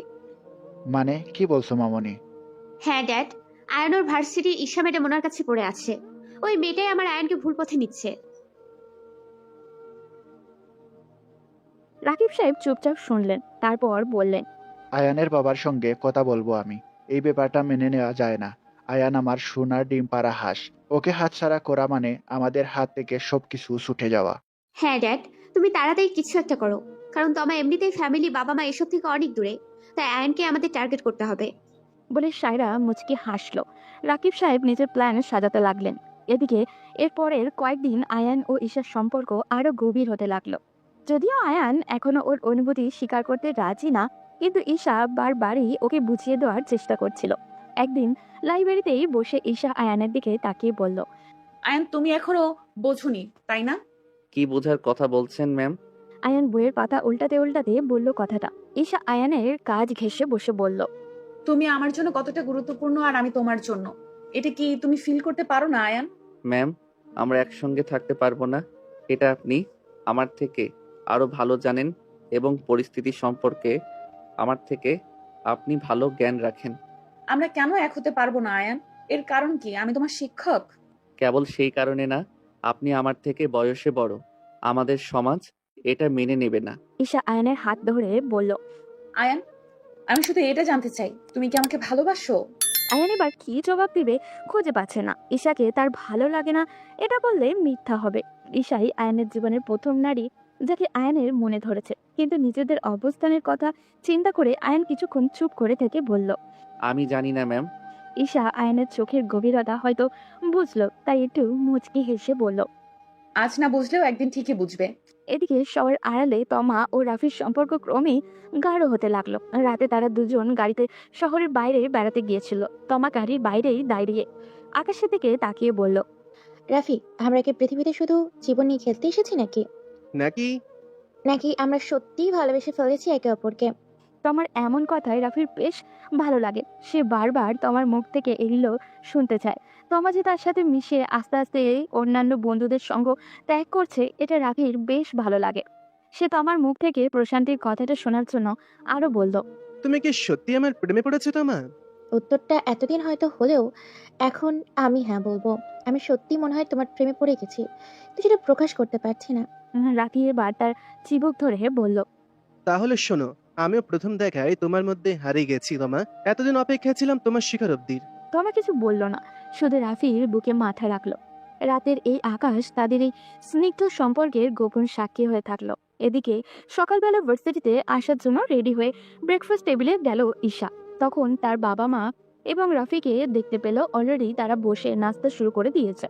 মানে কি বলছো মামনি? হ্যাঁ ড্যাড, আয়ান ওর ভার্সিটি ঈশা ম্যাডাম ওনার কাছে পড়ে আছে। ওই মেয়েটাই আমার আয়ানকে ভুল পথে নিচ্ছে। রাকিব সাহেব চুপচাপ শুনলেন, তারপর বললেন, আয়ানের বাবার সঙ্গে কথা বলবো আমি। এই ব্যাপারটা মেনে নেওয়া যায় না। আয়ান আমার সোনার ডিম পাড়া হাঁস। ওকে হাতছাড়া করা মানে আমাদের হাত থেকে সবকিছু ছুটে যাওয়া। হ্যাঁ ড্যাড, তুমি তাড়াতাড়ি কিছু একটা করো, কারণ তো আমার এমনিতেই ফ্যামিলি, বাবা মা এসব থেকে অনেক দূরে। তাই আয়ানকে আমাদের টার্গেট করতে হবে। বলে সায়রা মুচকি হাসলো। রাকিব সাহেব নিজের প্ল্যান সাজাতে লাগলেন। এদিকে এরপরের কয়েকদিন আয়ান ও ঈশার সম্পর্ক আরো গভীর হতে লাগলো। যদিও আয়ান এখনো ওর অনুভূতি স্বীকার করতে রাজি না, কিন্তু ঈশা বারবারই ওকে বুঝিয়ে দেওয়ার চেষ্টা করছিল। একদিন লাইব্রেরিতেই বসে ঈশা আয়ানের দিকে তাকিয়ে বলল, আয়ান, তুমি এখনো বোঝোনি তাই না? কি বোঝার কথা বলছেন ম্যাম? আয়ান বইয়ের পাতা উল্টাতে উল্টাতে বলল কথাটা। ঈশা আয়ানের কাজ ঘেঁষে বসে বলল, তুমি আমার জন্য কতটা গুরুত্বপূর্ণ আর আমি তোমার জন্য, এটা কি তুমি ফিল করতে পারো না আয়ান? ম্যাম, আমরা একসঙ্গে থাকতে পারবো না, এটা আপনি আমার থেকে আরো ভালো জানেন, এবং পরিস্থিতি সম্পর্কে আমার থেকে আপনি ভালো জ্ঞান রাখেন। আমরা কেন এক হতে পারবো না আয়ান? এর কারণ কি? আমি তোমার শিক্ষক। কেবল সেই কারণে না, আপনি আমার থেকে বয়সে বড়। আমাদের সমাজ এটা মেনে নেবে না। ঈশা আয়ানের হাত ধরে বলল, আয়ান, আমি শুধু এটা জানতে চাই, তুমি কি আমাকে ভালোবাসো? আয়ান এবার কি জবাব দিবে খুঁজে পাচ্ছে না। ঈশাকে তার ভালো লাগে না এটা বললে মিথ্যা হবে। ঈশাই আয়ানের জীবনের প্রথম নারী যাকে আয়ানের মনে ধরেছে। কিন্তু নিজেদের অবস্থানের কথা চিন্তা করে আয়ান কিছুক্ষণ চুপ করে থেকে বলল। আমি জানি না ম্যাম। ঈশা আয়ানের চোখের গভীরতা হয়তো বুঝলো, তাই একটু মুচকি হেসে বলল। আজ না বুঝলেও একদিন ঠিকই বুঝবে। এদিকে সবার আড়ালে তমা ও রাফির সম্পর্ক ক্রমেই গাঢ় হতে লাগলো। রাতে তারা দুজন গাড়িতে শহরের বাইরে বেড়াতে গিয়েছিল। তমা গাড়ির বাইরেই দাঁড়িয়ে আকাশের দিকে তাকিয়ে বলল। রাফি, আমরা কি পৃথিবীতে শুধু জীবন নিয়ে খেলতে এসেছি নাকি নাকি নাকি আমরা সত্যিই ভালোবেসে ফেলেছি একে অপরকে? তমার এমন কথায় রাফির বেশ ভালো লাগে। সে বারবার তমার মুখ থেকে এগুলো শুনতে চায়। তমা যে তার সাথে মিশে আস্তে আস্তে অন্যান্য বন্ধুদের সঙ্গ ত্যাগ করছে, এটা রাফির বেশ ভালো লাগে। সে তমার মুখ থেকে প্রশান্তির কথাটা শোনার জন্য আরো বলল। তুমি কি সত্যি আমার প্রেমে পড়েছো তোমা? উত্তরটা এতদিন হয়তো হলেও এখন আমি হ্যাঁ বলবো। আমি সত্যি মনে হয় তোমার প্রেমে পড়ে গেছি, তো সেটা প্রকাশ করতে পারছি না। রাফি এবার তার চিবুক ধরে বলল। তাহলে শোনো, আমিও প্রথম দেখায় তোমার মধ্যে হারিয়ে গেছি তোমা। এতদিন অপেক্ষা ছিলাম তোমার শিকার অব্দির। তমা কিছু বলল না, শুধু রাফির বুকে মাথা রাখলো। রাতের এই আকাশ তাদের এই স্নিগ্ধ সম্পর্কের গোপন সাক্ষী হয়ে থাকলো। এদিকে সকালবেলা ভার্সিটিতে আসার জন্য রেডি হয়ে ব্রেকফাস্ট টেবিলে গেল ঈশা। তখন তার বাবা মা এবং রাফিকে দেখতে পেল অলরেডি তারা বসে নাস্তা শুরু করে দিয়েছে।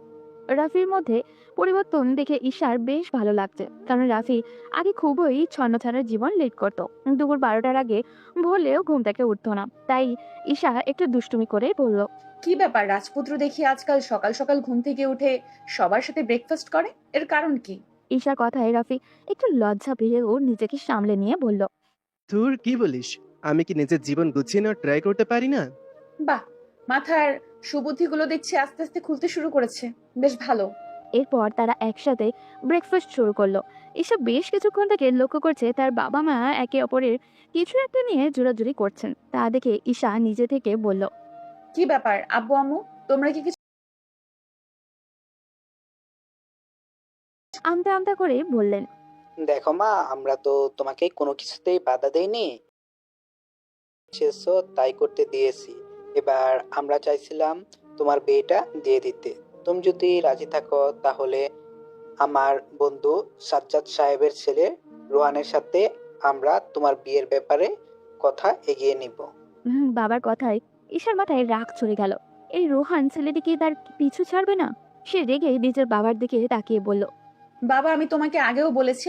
রাফির মধ্যে পরিবর্তন দেখে ঈশার বেশ ভালো লাগছে, কারণ রাফি আগে খুবই ছন্নছাড়া জীবন লিড করত। দুপুর 12টার আগে ভোরলেও ঘুম থেকে উঠতো না। তাই ঈশা একটু দুষ্টুমি করে বলল। কি ব্যাপার, রাজপুত্র দেখি আজকাল সকাল সকাল ঘুম থেকে উঠে সবার সাথে ব্রেকফাস্ট করে, এর কারণ কি? ঈশার কথায় রাফি একটু লজ্জা পেয়েও নিজেকে সামলে নিয়ে বলল। তোর কি বলিস? আমি কি নিজের জীবন গুছিয়ে নেওয়ার ট্রাই করতে পারি না? বাহ, মাথার সুবুদ্ধিগুলো দেখছি আস্তে আস্তে খুলতে শুরু করেছে। বেশ ভালো। এরপর তারা একসাথে ব্রেকফাস্ট শুরু করলো। ঈশা বেশ কিছুক্ষণ থেকে লক্ষ্য করছে তার বাবা মা একে অপরের কিছু একটা নিয়ে জোরাজুরি করছেন। তা দেখে ঈশা নিজে থেকে বলল। কি ব্যাপার আব্বু আম্মু, তোমরা কি কিছু? আমতা আমতা করে বললেন। দেখো মা, আমরা তো তোমাকে কোনো কিছুতেই বাধা দেইনি, চেয়েছো তাই করতে দিয়েছি। এবার আমরা চাইছিলাম তোমার বিয়েটা দিয়ে দিতে। তুমি যদি রাজি থাকো তাহলে আমার বন্ধু সাজ্জাদ সাহেবের ছেলে রোহানের সাথে আমরা তোমার বিয়ের ব্যাপারে কথা এগিয়ে নিব। বাবার কথায় ঈশার মাথায় রাগ চড়ে গেল। এই রোহান ছেলেটি কি তার পিছু ছাড়বে না? সে রেগে নিজের বাবার দিকে তাকিয়ে বলল। বাবা, আমি তোমাকে আগেও বলেছি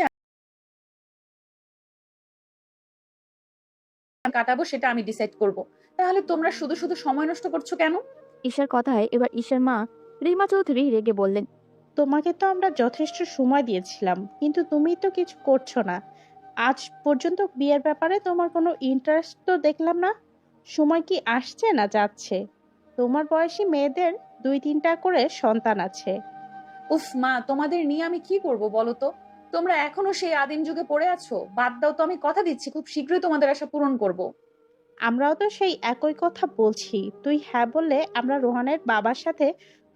কাটাবো সেটা আমি ডিসাইড করব। তাহলে তোমরা শুধু শুধু সময় নষ্ট করছো কেন? ঈশার কথায় এবার ঈশার মা রিমা চৌধুরী রেগে বললেন। তোমাকে তো আমরা যথেষ্ট সময় দিয়েছিলাম, কিন্তু তুমি তো কিছু করছো না। আজ পর্যন্ত বিয়ের ব্যাপারে তোমার কোনো ইন্টারেস্ট তো দেখলাম না। সময় কি আসছে না যাচ্ছে? তোমার বয়সী মেয়েদের 2-3টা করে সন্তান আছে। উফ মা, তোমাদের নিয়ে আমি কি করব বলো তো? তোমরা এখনো সেই আদিম যুগে পড়ে আছো। বাদ দাও তো, আমি কথা দিচ্ছি খুব শীঘ্রই তোমাদের আশা পূরণ করব। আমরাও তো সেই একই কথা বলছি। তুই হ্যাঁ বললে আমরা রোহানের বাবার সাথে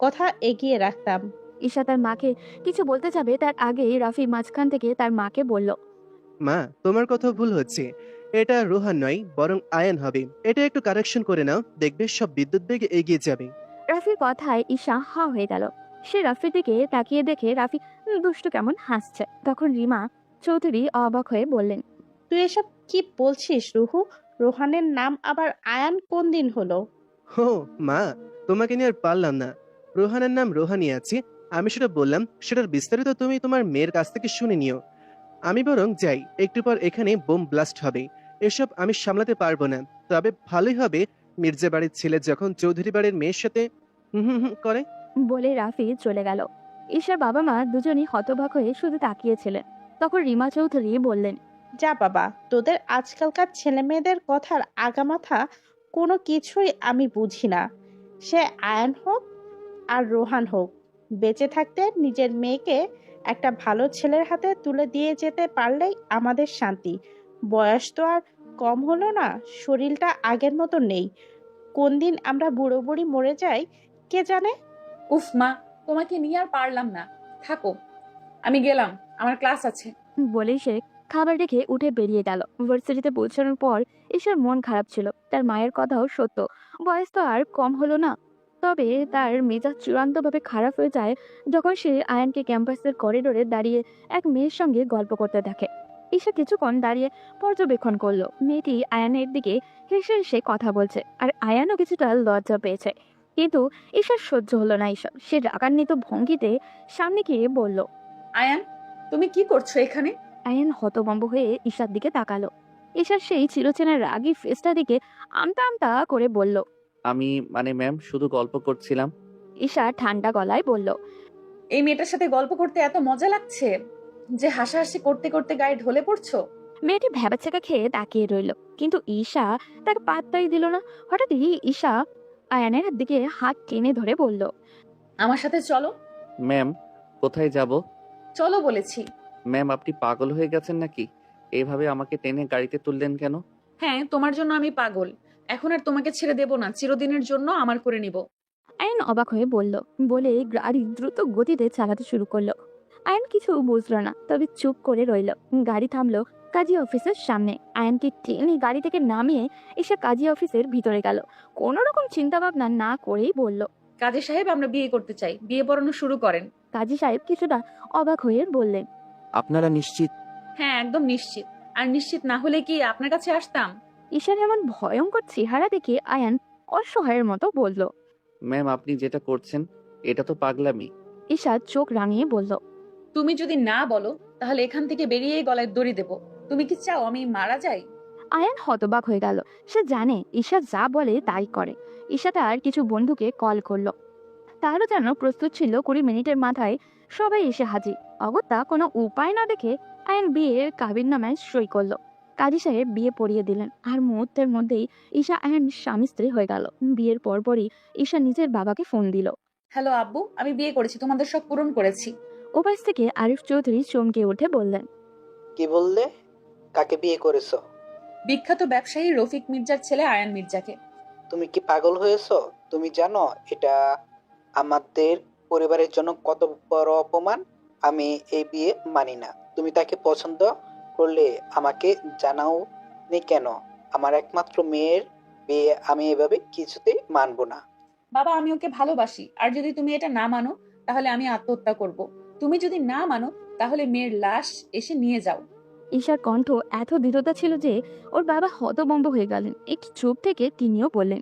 কথা এগিয়ে রাখতাম। ঈশা তার মাকে কিছু বলতে যাবে, তার আগেই রাফি মাঝখান থেকে তার মাকে বলল। মা, তোমার কথা ভুল হচ্ছে। এটা রোহান নয়, বরং আয়ান হবে। এটা একটু কারেকশন করে নাও, দেখবে সব বিদ্যুৎ বেগে এগিয়ে যাবে। রাফির কথায় ঈশা হা হয়ে গেল। সে রাফির দিকে তাকিয়ে দেখে রাফি দুষ্টু কেমন হাসছে। তখন রিমা চৌধুরী অবাক হয়ে বললেন। তুই এসব কি বলছিস রুহু? রোহানের নাম আবার আয়ান কোন দিন হলো? হো মা, তোমাকে নিয়ে আর পারলাম না। রোহানের নাম রোহানি আছে, আমি সেটা বললাম। সেটার বিস্তারিত তুমি তোমার মেয়ের কাছ থেকে শুনে নিও। আমি বরং যাই, একটু পর এখানে বোম ব্লাস্ট হবে। এসব আমি সামলাতে পারবো না। তবে ভালোই হবে মির্জা বাড়ির ছেলে যখন চৌধুরী বাড়ির মেয়ের সাথে করে। বলে রাফি চলে গেল। ঈশার বাবা মা দুজনই হতবাক হয়ে শুধু তাকিয়েছিলেন। তখন রিমা চৌধুরী বললেন। যা বাবা, তোদের আজকালকার ছেলে মেয়েদের কথার আগামাথা কোনো কিছুই আমি বুঝি না। সে আয়ান হোক আর রোহান হোক, বেঁচে থাকতে নিজের মেয়েকে একটা ভালো ছেলের হাতে তুলে দিয়ে যেতে পারলেই আমাদের শান্তি। বয়স তো আর কম হলো না, শরীরটা আগের মতো নেই। কোন দিন আমরা বুড়ো বুড়ি মরে যাই কে জানে। উফ মা, তোমাকে নিয়ে আর পারলাম না। থাকো, আমি গেলাম, আমার ক্লাস আছে। বলেই সে খাবার রেখে উঠে বেরিয়ে গেল। ভার্সিটিতে পৌঁছানোর পর ঈশার মন খারাপ ছিল। তার মায়ের কথাও সত্য, বয়স তো আর কম হলো না। তবে তার মেজাজ চূড়ান্তভাবে খারাপ হয়ে যায় যখন সে আয়ানকে ক্যাম্পাসের করিডোরে দাঁড়িয়ে এক মেয়ের সঙ্গে গল্প করতে দেখে। ঈশা কিছুক্ষণ দাঁড়িয়ে পর্যবেক্ষণ করলো। মেয়েটি আয়ানের দিকে হেসে হেসে কথা বলছে, আর আয়ানও কিছুটা লজ্জা পেয়েছে। কিন্তু ঈশার সহ্য হলো না এসব। সে রাগান্বিত ভঙ্গিতে সামনে গিয়ে বলল, আয়ান, তুমি কি করছো এখানে? আয়ান হতভম্ব হয়ে ঈশার দিকে তাকালো। ঈশার সেই চিরচেনা রাগী ফেসটা দিকে আমতা আমতা করে বলল। আমি ম্যাম শুধু গল্প করছিলাম। ঈশা ঠান্ডা গলায় বলল, এই মেয়েটার সাথে গল্প করতে এত মজা লাগছে যে হাসাহাসি করতে করতে গায়ে ঢলে পড়ছো? মেয়েটি ভ্যাবাচ্যাকা খেয়ে তাকিয়ে রইল, কিন্তু ঈশা তাকে পাত্তাই দিল না। হঠাৎই ঈশা আয়ানের দিকে হাত টেনে ধরে বলল, আমার সাথে চলো। ম্যাম, কোথায় যাব? চলো বলেছি। ম্যাম, আপনি পাগল হয়ে গেছেন নাকি? এইভাবে আমাকে টেনে গাড়িতে তুললেন কেন? হ্যাঁ, তোমার জন্য আমি পাগল। এখন আর তোমাকে ছেড়ে দেব না, চিরদিনের জন্য আমার করে নিব। আয়ান অবাক হয়ে বলল, বলে গাড়ি দ্রুত গতিতে চালাতে শুরু করলো। আয়ান কিছু বুঝলো না, তবে চুপ করে রইল। গাড়ি থামলো কাজী অফিসের সামনে। আয়ানকে টেনে গাড়ি থেকে নামিয়ে এসে কাজী অফিসের ভিতরে গেল। কোনো রকম চিন্তা ভাবনা না করেই বলল, কাজী সাহেব, আমরা বিয়ে করতে চাই, বিয়ে পড়ানো শুরু করেন। কাজী সাহেব কিছুটা অবাক হয়ে বললেন, আপনারা নিশ্চিত? হ্যাঁ, একদম নিশ্চিত। আর নিশ্চিত না হলে কি আপনার কাছে আসতাম? ঈশার এমন ভয়ঙ্কর চেহারা দেখে আয়ান অসহায়ের মতো বলল। ম্যাম, আপনি যেটা করছেন এটা তো পাগলামি। ঈশা চোখ রাঙিয়ে বলল, তুমি যদি না বলো তাহলে এখান থেকে বেরিয়েই গলায় দড়ি দেব। তুমি কি চাও আমি মারা যাই? আয়ান হতবাক হয়ে গেল। সে জানে ঈশা যা বলে তাই করে। ঈশা তার কিছু বন্ধুকে কল করলো। তারও যেন প্রস্তুত ছিল 20 মিনিটের মাথায় সবাই এসে হাজির। অগত্যা কোনো উপায় না দেখে আয়ান বিয়ের কাবিননামায় সই করলো। কাজী সাহেব বিয়ে পড়িয়ে দিলেন, আর মুহূর্তের মধ্যেই ঈশা আয়ান স্বামী স্ত্রী হয়ে গেল। বিয়ের পরপরই ঈশা নিজের বাবাকে ফোন দিল। হ্যালো আব্বু, আমি বিয়ে করেছি, তোমাদের সব পূরণ করেছি। উপাস থেকে আরিফ চৌধুরী চমকে উঠে বললেন, কি বললে? কাকে বিয়ে করেছো? বিখ্যাত ব্যবসায়ী রফিক মির্জার ছেলে আয়ান মির্জাকে। তুমি কি পাগল হয়েছো? তুমি জানো এটা আমাদের পরিবারের জন্য কত বড় অপমান? আমি এই বিয়ে মানি না। তুমি তাকে পছন্দ করলে আমাকে জানাও নি কেন? আমার একমাত্র মেয়ের বিয়ে আমি এভাবে কিছুতেই মানবো না। বাবা, আমি ওকে ভালোবাসি, আর যদি তুমি এটা না মানো তাহলে আমি আত্মহত্যা করব। তুমি যদি না মানো তাহলে মেয়ের লাশ এসে নিয়ে যাও। ঈশার কণ্ঠ এত দৃঢ়তা ছিল যে ওর বাবা হতভম্ব হয়ে গেলেন। একটু চুপ থেকে তিনিও বললেন,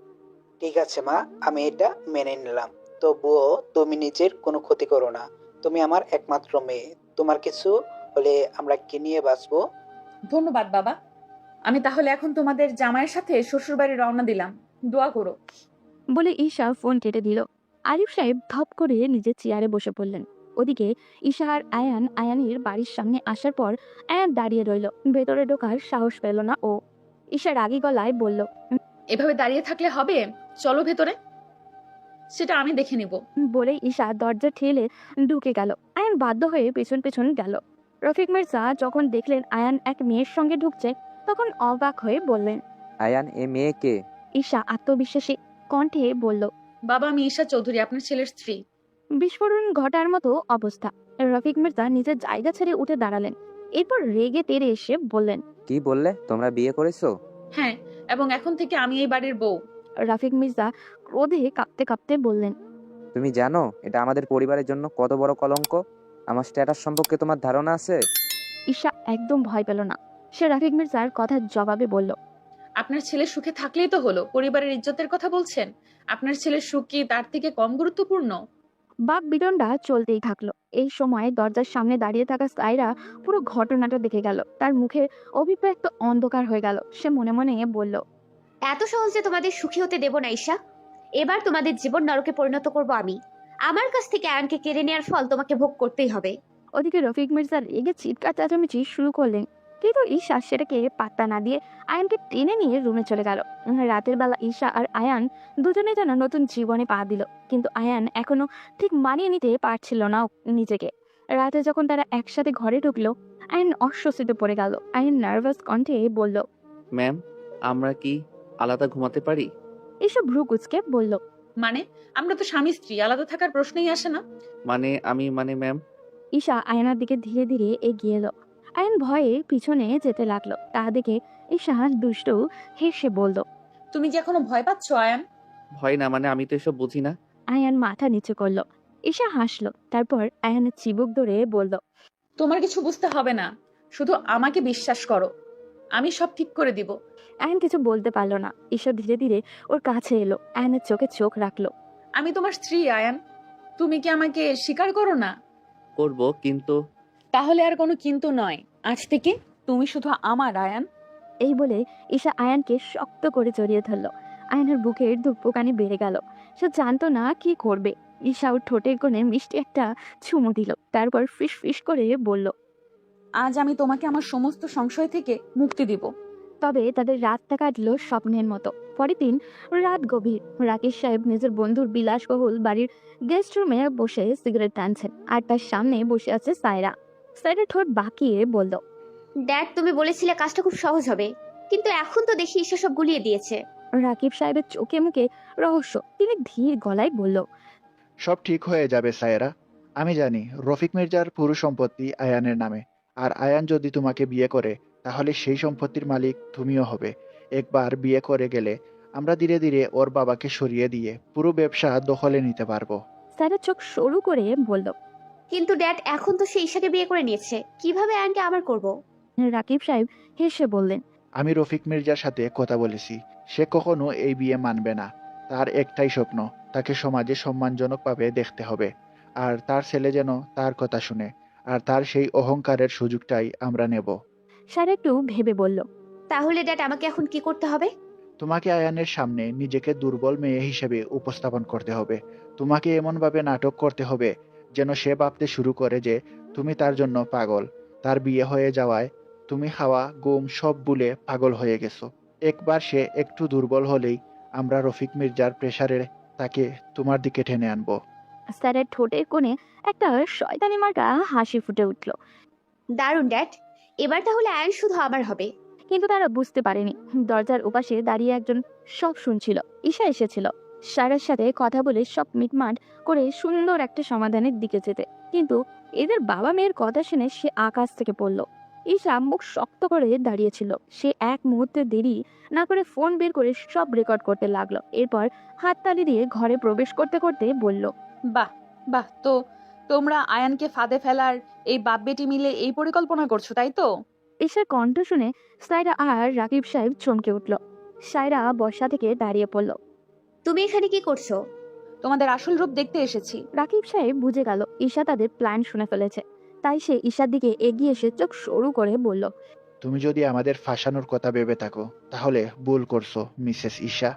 ঠিক আছে মা, আমি এটা মেনে নিলাম। তবুও তুমি নিজের কোনো ক্ষতি করো না। তুমি আমার একমাত্র মেয়ে। তোমার কিছু হলে আমরা কি নিয়ে বাঁচবো? ধন্যবাদ বাবা। আমি তাহলে এখন তোমাদের জামাইয়ের সাথে শ্বশুর বাড়ি রওনা দিলাম। দোয়া করো। বলে ঈশা ফোন কেটে দিল। আরিফ সাহেব ধপ করে নিজের চেয়ারে বসে পড়লেন। ওদিকে ঈশা আর আয়ানের বাড়ির সামনে আসার পর আয়ান দাঁড়িয়ে রইল। ভেতরে ঢোকার সাহস পেল না ও। ঈশা রাগী গলায় বলল, এভাবে দাঁড়িয়ে থাকলে হবে? চলো ভেতরে, সেটা আমি দেখে নিব। বলে ঈশা দরজা ঠেলে ঢুকে গেল। আয়ান বাধ্য হয়ে পেছন পেছন গেল। রফিক মির্জা যখন দেখলেন আয়ান এক মেয়ের সঙ্গে ঢুকছে, তখন অবাক হয়ে বললেন, আয়ান, এ মেয়ে কে? ঈশা আত্মবিশ্বাসী কণ্ঠে বলল, বাবা, আমি ঈশা চৌধুরী, আপনার ছেলের স্ত্রী। বিস্ফোরণ ঘটার মতো অবস্থা। রফিক মির্জা নিজের জায়গা ছেড়ে উঠে দাঁড়ালেন। এরপর রেগে তেড়ে এসে বললেন, কি বললে? তোমরা বিয়ে করেছো? হ্যাঁ, এবং এখন থেকে আমি এই বাড়ির বউ। রফিক মির্জা ক্রোধে কাঁপতে কাঁপতে বললেন, তুমি জানো এটা আমাদের পরিবারের জন্য কত বড় কলঙ্ক? আমার স্ট্যাটাস সম্পর্কে তোমার ধারণা আছে? ঈশা একদম ভয় পেল না। সে রফিক মির্জার কথার জবাবে বলল, আপনার ছেলে সুখে থাকলেই তো হলো। পরিবারের ইজ্জতের কথা বলছেন। আপনার ছেলের সুখ কি তার থেকে কম গুরুত্বপূর্ণ? বাক বিডনটা চলতেই থাকলো। এই সময় দরজার সামনে দাঁড়িয়ে থাকা সাইরা পুরো ঘটনাটা দেখে গেল। তার মুখে অভিব্যক্ত অন্ধকার হয়ে গেল। সে মনে মনে বলল, এত সহজে তোমাদের সুখী হতে দেব না ঈশা। এবার তোমাদের জীবন নরকে পরিণত করব আমি। আমার কাছ থেকে আয়নকে কেড়ে নেওয়ার ফল তোমাকে ভোগ করতেই হবে। ওদিকে রফিক মির্জা রেগে চিৎকার চেঁচামেচি শুরু করলেন, কিন্তু ঈশা সেটাকে পাত্তা না দিয়ে আয়ানকে টেনে নিয়ে রুমে চলে গেল। রাতের বেলা ঈশা আর আয়ান দুজনে যেন নতুন জীবনে পা দিল, কিন্তু আয়ান এখনো ঠিক মানিয়ে নিতে পারছিল না নিজেকে। রাতে যখন তারা একসাথে ঘরে ঢুকলো, আয়ান অস্বস্তিতে পড়ে গেল। আয়ান নার্ভাস কণ্ঠে বলল, ম্যাম, আমরা কি আলাদা ঘুমাতে পারি? ঈশা ভ্রু কুচকে বলল, মানে আমরা তো স্বামী স্ত্রী, আলাদা থাকার প্রশ্নই আসে না। ম্যাম। ঈশা আয়নার দিকে ধীরে ধীরে এগিয়ে এলো। আয়ান ভয়ে পিছনে যেতে লাগলো। তা দেখে ঈশা দুষ্ট হেসে বলল, তুমি যে এখনো ভয় পাচ্ছ আয়ান? ভয় না মানে আমি তো এসব বুঝি না। আয়ান মাথা নিচু করলো। ঈশা হাসলো, তারপর আয়ানের চিবুক ধরে বলল, তোমার কিছু বুঝতে হবে না, শুধু আমাকে বিশ্বাস করো, আমি সব ঠিক করে দিব। আয়ান কিছু বলতে পারলো না। ঈশা ধীরে ধীরে ওর কাছে এলো, আয়ানের চোখে চোখ রাখলো। আমি তোমার স্ত্রী আয়ান, তুমি কি আমাকে স্বীকার করো না? করব, কিন্তু তাহলে আর কোনো কিন্তু নয়, আজ থেকে তুমি শুধু আমার আয়ান। এই বলে ঈশা আয়ানকে শক্ত করে জড়িয়ে ধরলো। আয়ানের বুকের ধুকপুকানি বেড়ে গেল। সে জানতো না কি করবে। ঈশা ওর ঠোঁটের কোণে মিষ্টি একটা চুমু দিল, তারপর ফিস ফিস করে বলল, আজ আমি তোমাকে আমার সমস্ত সংশয় থেকে মুক্তি দিব। তবে তাদের রাতটা কাটলো স্বপ্নের মতো। পরের দিন রাত গভীর। রাকেশ সাহেব নিজের বন্ধুর বিলাসবহুল বাড়ির গেস্ট রুমে বসে সিগারেট টানছেন, আর তার সামনে বসে আছে সায়রা। সায়রা ঠোঁট বাঁকিয়ে বলল, ড্যাড, তুমি বলেছিলে কাজটা খুব সহজ হবে, কিন্তু এখন তো দেখি ঈশা সব গুলিয়ে দিয়েছে। রাকিব সাহেবের চোখে মুখে রহস্য। তিনি ধীর গলায় বলল, সব ঠিক হয়ে যাবে সায়রা। আমি জানি রফিক মির্জার পুরো সম্পত্তি আয়ানের নামে, আর আয়ান যদি তোমাকে বিয়ে করে তাহলে সেই সম্পত্তির মালিক তুমিও হবে। একবার বিয়ে করে গেলে আমরা ধীরে ধীরে ওর বাবাকে সরিয়ে দিয়ে পুরো ব্যবসা দখলে নিতে পারবো। সায়রা চোখ সরু করে বলল, কিন্তু ড্যাড, এখন তো সে ঈশাকে বিয়ে করে নিয়েছে, কিভাবে আয়নকে আমার করব? রাকিব সাহেব হেসে বললেন, আমি রফিক মির্জার সাথে কথা বলেছি, সে কখনো এই বিয়ে মানবে না। তার একটাই স্বপ্ন, তাকে সমাজে সম্মানজনকভাবে দেখতে হবে, আর তার ছেলে যেন তার কথা শুনে, আর তার সেই অহংকারের সুযোগটাই আমরা নেব। সায়রা একটু ভেবে বলল, তাহলে ড্যাড, আমাকে এখন কি করতে হবে? তোমাকে আয়ানের সামনে নিজেকে দুর্বল মেয়ে হিসেবে উপস্থাপন করতে হবে। তোমাকে এমনভাবে নাটক করতে হবে যেন সে ভাবতে শুরু করে যে তুমি তার জন্য পাগল। তার বিয়ে হয়ে যাওয়ায় তুমি খাওয়া ঘুম সব ভুলে পাগল হয়ে গেছো। একবার সে একটু দুর্বল হলেই আমরা রফিক মির্জার প্রেসারে তাকে তোমার দিকে টেনে আনবো। সায়রার ঠোঁটের কোণে একটা শয়তানি মার্কা হাসি ফুটে উঠল। দারুণ ড্যাড, এবার তাহলে আয়ন শুধু আমার হবে। কিন্তু তারা বুঝতে পারেনি দরজার ওপাশে দাঁড়িয়ে একজন সব শুনছিল। ঈশা এসেছিল সায়রার সাথে কথা বলে সব মিটমাট করে সুন্দর একটা সমাধানের দিকে যেতে। কিন্তু এদের বাবা মেয়ের কথা শুনে সে আকাশ থেকে পড়ল। ঈশা মুখ শক্ত করে দাঁড়িয়েছিল। সে এক মুহূর্তে দেরি না করে ফোন বের করে সব রেকর্ড করতে লাগলো। এরপর হাততালি দিয়ে ঘরে প্রবেশ করতে করতে বলল, বাহ বাহ, তো তোমরা আয়ানকে ফাঁদে ফেলার এই বাপ বেটি মিলে এই পরিকল্পনা করছো, তাই তো? ঈশার কণ্ঠ শুনে সায়রা আর রাকিব সাহেব চমকে উঠল। সায়রা বর্ষা থেকে দাঁড়িয়ে পড়ল। তুমি এখানে কি করছো? তোমাদের আসল রূপ দেখতে এসেছি। রাকিব সাহেব বুঝে গেল ঈশা তাদের প্ল্যান শুনে ফেলেছে, তাই সে ঈশার দিকে এগিয়ে এসে চোখ সরু করে বলল, তুমি যদি আমাদের ফাঁসানোর কথা ভেবে থাকো তাহলে ভুল করছো মিসেস ঈশা।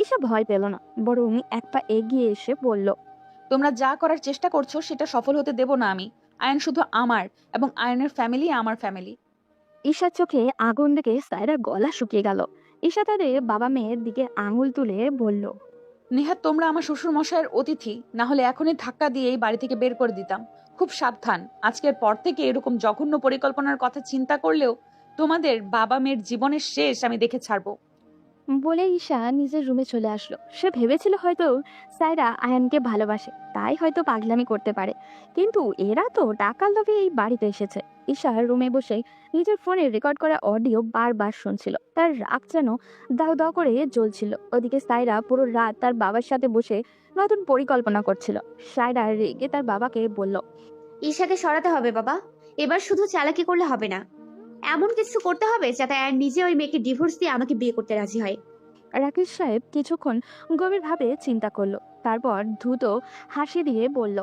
ঈশা ভয় পেল না, বরং এক পা এগিয়ে এসে বলল, তোমরা যা করার চেষ্টা করছো সেটা সফল হতে দেব না আমি। আয়ান শুধু আমার, এবং আয়ানের ফ্যামিলি আমার ফ্যামিলি। ঈশার চোখে আগুন দেখে সায়রার গলা শুকিয়ে গেল। ঈশা তাদের বাবা মেয়ের দিকে আঙুল তুলে বলল, নেহাত তোমরা আমার শ্বশুর মশাইয়ের অতিথি, না হলে এখনই ধাক্কা দিয়ে এই বাড়ি থেকে বের করে দিতাম। খুব সাবধান, আজকের পর থেকে এরকম জঘন্য পরিকল্পনার কথা চিন্তা করলেও তোমাদের বাবা মেয়ের জীবনের শেষ আমি দেখে ছাড়বো। বলে ঈশা নিজের রুমে চলে আসলো। সে ভেবেছিল হয়তো সায়রা আয়ানকে ভালোবাসে, তাই হয়তো পাগলামি করতে পারে, কিন্তু এরা তো টাকার লোভে এই বাড়িতে এসেছে। ঈশা রুমে বসে নিজের ফোনে রেকর্ড করা অডিও বারবার শুনছিল। তার রাগ যেন দাও দাও করে জ্বলছিল। ওদিকে সায়রা পুরো রাত তার বাবার সাথে বসে নতুন পরিকল্পনা করছিল। সায়রা রেগে তার বাবাকে বলল, ঈশাকে সরাতে হবে বাবা, এবার শুধু চালাকি করলে হবে না, এমন কিছু করতে হবে যাতে আয়ন নিজে ওই মেয়েকে ডিভোর্স দিয়ে আমাকে বিয়ে করতে রাজি হয়। রাকেশ সাহেব কিছুক্ষণ গভীরভাবে চিন্তা করলো, তারপর দ্রুত হাসি দিয়ে বলল,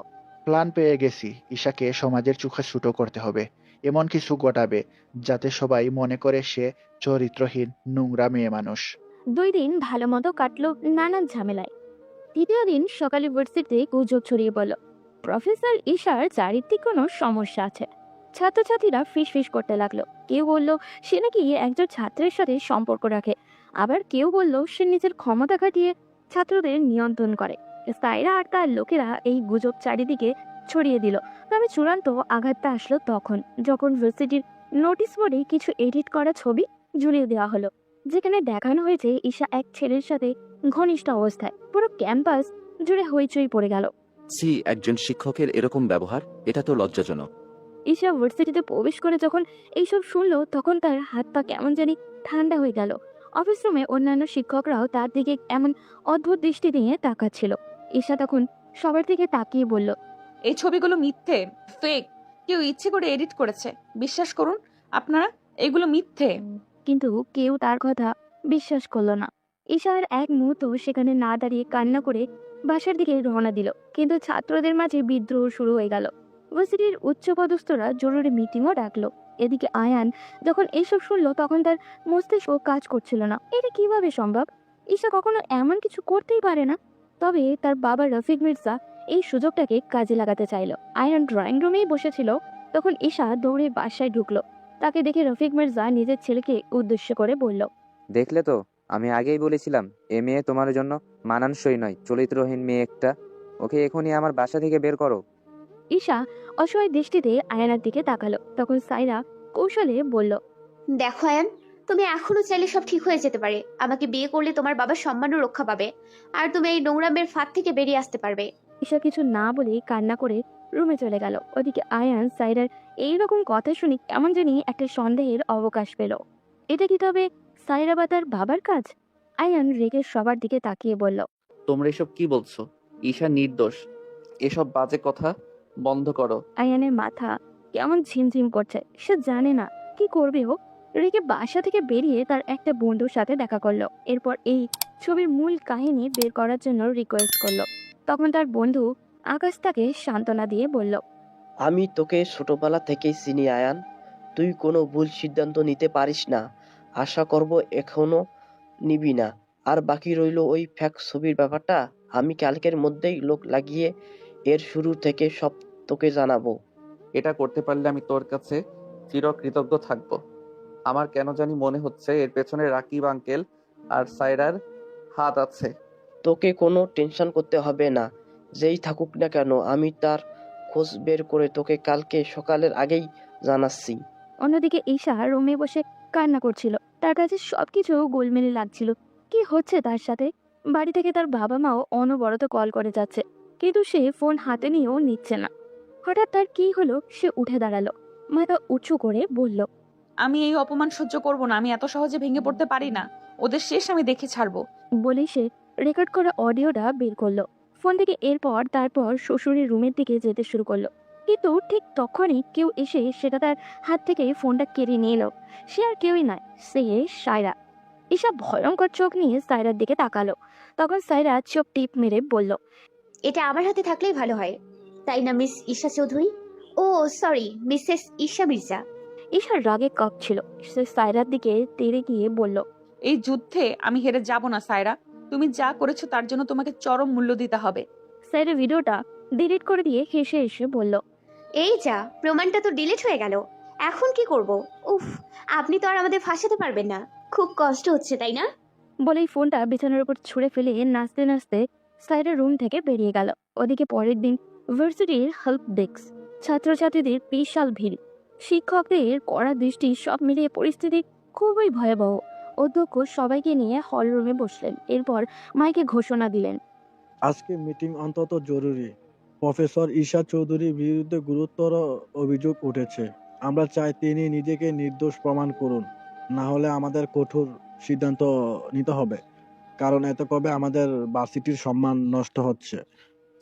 প্ল্যান পেয়ে গেছি। ঈশাকে সমাজের চোখে ছোট করতে হবে, এমন কিছু ঘটাবে যাতে সবাই মনে করে সে চরিত্রহীন নোংরা মেয়ে মানুষ। 2 দিন ভালো মতো কাটলো নানান ঝামেলায়। তৃতীয় দিন সকালে ভার্সিটিতে গুজব ছড়িয়ে পড়ল প্রফেসর ঈশার চারিত্রিক কোনো সমস্যা আছে। ছাত্রছাত্রীরা ফিস ফিস করতে লাগলো। কেউ বলল সে নাকি একজন ছাত্রের সাথে সম্পর্ক রাখে, আবার কেউ বলল সে নিজের ক্ষমতা খাটিয়ে ছাত্রদের নিয়ন্ত্রণ করে। সায়রা আর তার লোকেরা এই গুজব চারিদিকে ছড়িয়ে দিল। তবে চূড়ান্ত আঘাতটা আসলো তখন, যখন ভার্সিটির নোটিশ বোর্ডে কিছু এডিট করা ছবি ঝুলিয়ে দেওয়া হলো, যেখানে দেখানো হয়েছে ঈশা এক ছেলের সাথে ঘনিষ্ঠ অবস্থায়। পুরো ক্যাম্পাস জুড়ে হইচই পড়ে গেল। একজন শিক্ষকের এরকম ব্যবহার, এটা তো লজ্জাজনক। ঈশা ভার্সিটিতে প্রবেশ করে যখন এইসব শুনলো তখন তার হাত পা কেমন জানি ঠান্ডা হয়ে গেল। অফিস রুমে অন্যান্য শিক্ষকরাও তার দিকে এমন অদ্ভুত দৃষ্টি দিয়ে তাকাচ্ছিল। ঈশা তখন সবার দিকে তাকিয়ে বলল, এই ছবিগুলো মিথ্যে, ফেক, কেউ ইচ্ছে করে এডিট করেছে। বিশ্বাস করুন আপনারা, এগুলো মিথ্যে। কিন্তু কেউ তার কথা বিশ্বাস করলো না। ঈশা আর এক মুহূর্ত সেখানে না দাঁড়িয়ে কান্না করে বাসার দিকে রওনা দিল। কিন্তু ছাত্রদের মাঝে বিদ্রোহ শুরু হয়ে গেল। ভার্সিটির উচ্চপদস্থরা জরুরি মিটিংও ডাকলো। এদিকে আয়ান যখন এইসব শুনলো তখন তার মস্তিষ্ক কাজ করছিল না। এটা কিভাবে সম্ভব? ঈশা কখনো এমন কিছু করতেই পারে না। তবে তার বাবা রফিক মির্জা এই সুযোগটাকে কাজে লাগাতে চাইলো। আয়ান ড্রয়িং রুমেই বসেছিল, তখন ঈশা দৌড়ে বাসায় ঢুকলো। তাকে দেখে রফিক মির্জা নিজের ছেলেকে উদ্দেশ্য করে বলল, দেখলে তো, আমি আগেই বলেছিলাম এ মেয়ে তোমার জন্য মানানসই নয়, চরিত্রহীন মেয়ে একটা। ওকে এখনই আমার বাসা থেকে বের করো। ঈশা অসহায় দৃষ্টিতে আয়ানার দিকে তাকালো। তখন সাইরা কৌশলে বলল, দেখো আয়ান, তুমি এখনো চাইলে সব ঠিক হয়ে যেতে পারে। আমাকে বিয়ে করলে তোমার বাবার সম্মানও রক্ষা পাবে, আর তুমি এই নোংরামের ফাঁদ থেকে বেরিয়ে আসতে পারবে। ঈশা কিছু না বলে কান্না করে রুমে চলে গেল। ওদিকে আয়ান সাইরার এইরকম কথা শুনে কেমন জানি একটা সন্দেহের অবকাশ পেল। এটা কি তবে সাইরা বা তার বাবার কাজ? আয়ান রেগে সবার দিকে তাকিয়ে বলল, তোমরা এসব কি বলছো? ঈশা নির্দোষ। এসব বাজে কথা বন্ধ করো। আয়ানের মাথা কেমন ঝিমঝিম করছে। সে জানে না কি করবে। ও রেগে বাসা থেকে বেরিয়ে তার একটা বন্ধুর সাথে দেখা করলো। এরপর এই ছবির মূল কাহিনী বের করার জন্য রিকোয়েস্ট করলো। তখন তার বন্ধু আকাশ তাকে সান্ত্বনা দিয়ে বলল, আমি তোকে ছোটবেলা থেকেই চিনি আয়ান, তুই কোনো ভুল সিদ্ধান্ত নিতে পারিস না। আশা করব এখনো নিবি না। আর বাকি রইল ওই ফ্যাক ছবির ব্যাপারটা, আমি কালকের মধ্যেই লোক লাগিয়ে এর শুরু থেকে সব তোকে জানাবো। এটা করতে পারলে আমি তোর কাছে চিরকৃতজ্ঞ থাকব। আমার কেন জানি মনে হচ্ছে এর পেছনে রাকিব আঙ্কেল আর সাইরার হাত আছে। তোকে কোনো টেনশন করতে হবে না, যেই থাকুক না কেন আমি তার খোঁজ বের করে তোকে কালকে সকালের আগেই জানাচ্ছি। অন্যদিকে ঈশা রুমে বসে কান্না করছিল। তার কাছে সবকিছু গোলমেলে লাগছিল। কি হচ্ছে তার সাথে? বাড়ি থেকে তার বাবা মাও অনবরত কল করে যাচ্ছে, কিন্তু সে ফোন হাতে নিয়েও নিচ্ছে না। হঠাৎ তার কি হলো? সে উঠে দাঁড়ালো, মাথা উঁচু করে বলল, আমি এই অপমান সহ্য করব না। আমি এত সহজে ভেঙে পড়তে পারি না। ওদের শেষ আমি দেখে ছাড়বো। বলেই সে রেকর্ড করা অডিওটা বের করলো ফোন থেকে। তারপর শ্বশুরের রুমের দিকে যেতে শুরু করলো। কিন্তু ঠিক তখনই কেউ এসে সেটা তার হাত থেকে ফোনটা কেড়ে নিয়ে এলো। সে আর কেউই নয়, সে সায়রা। ঈশা ভয়ঙ্কর চোখ নিয়ে সায়রার দিকে তাকালো। তখন সায়রা চোখ টিপ মেরে বলল, এটা আমার হাতে থাকলেই ভালো হয়, তাই না মিস ঈশা চৌধুরী? ও সরি, মিসেস ঈশা মির্জা। ঈশার রাগে কাঁপছিল। সে সায়রার দিকে তেড়ে গিয়ে বলল, এই যুদ্ধে আমি হেরে যাব না সায়রা। তুমি যা করেছো তার জন্য তোমাকে চরম মূল্য দিতে হবে। সায়রা ভিডিওটা ডিলিট করে দিয়ে হেসে হেসে বলল, এই যা, প্রমাণটা তো ডিলিট হয়ে গেল। এখন কি করব? উফ, আপনি তো আর আমাদের ফাঁসাতে পারবেন না। খুব কষ্ট হচ্ছে তাই না? বলেই ফোনটা বিছানার উপর ছুঁড়ে ফেলে নাচতে নাচতে সাইরা রুম থেকে বেরিয়ে গেল। ওদিকে পরের দিন ভার্সিটির হেল্প ডেস্ক, ছাত্রছাত্রীদের বিশাল ভিড়, শিক্ষকদের কড়া দৃষ্টি, সব মিলিয়ে পরিস্থিতি খুবই ভয়াবহ। অধ্যক্ষ সবাইকে নিয়ে হল রুমে বসলেন। এরপর মাইকে ঘোষণা দিলেন, আজকে মিটিং অত্যন্ত জরুরি। প্রফেসর ঈশা চৌধুরীর বিরুদ্ধে গুরুতর অভিযোগ উঠেছে। আমরা চাই তিনি নিজেকে নির্দোষ প্রমাণ করুন, না হলে আমাদের কঠোর সিদ্ধান্ত নিতে হবে, কারণ এত কবে আমাদের ভার্সিটির সম্মান নষ্ট হচ্ছে।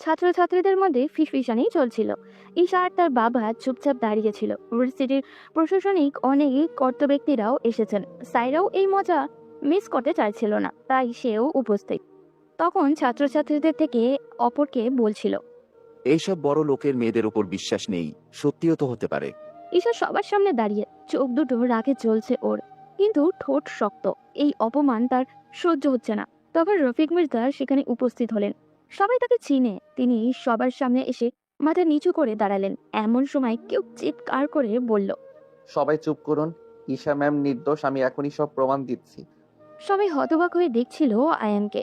ছাত্রছাত্রীদের মধ্যে ফিসফিসানি চলছিল। ঈশা আর তার বাবা চুপচাপ দাঁড়িয়েছিল। ইউনিভার্সিটির প্রশাসনিক অনেক কর্ত ব্যক্তিরাও এসেছেন। সাইরাও এই মজা মিস করতে চাইছিল না, তাই সেও উপস্থিত। তখন ছাত্রছাত্রীদের থেকে অপরকে বলছিল, এইসব বড় লোকের মেয়েদের উপর বিশ্বাস নেই, সত্যিও তো হতে পারে। ঈশা সবার সামনে দাঁড়িয়ে, চোখ দুটো রাগে জ্বলছে ওর, কিন্তু ঠোঁট শক্ত। এই অপমান তার সহ্য হচ্ছে না। তখন রফিক মির্জা সেখানে উপস্থিত হলেন। সবাই তাকে চিনে। তিনি সবার সামনে এসে মাথা নিচু করে দাঁড়ালেন। এমন সময় কেউ চিৎকার করে বলল, সবাই চুপ করুন, ঈশা ম্যাম নির্দোষ। আমি এখনই সব প্রমাণ দিচ্ছি। সবাই হতবাক হয়ে দেখছিল আয়ানকে।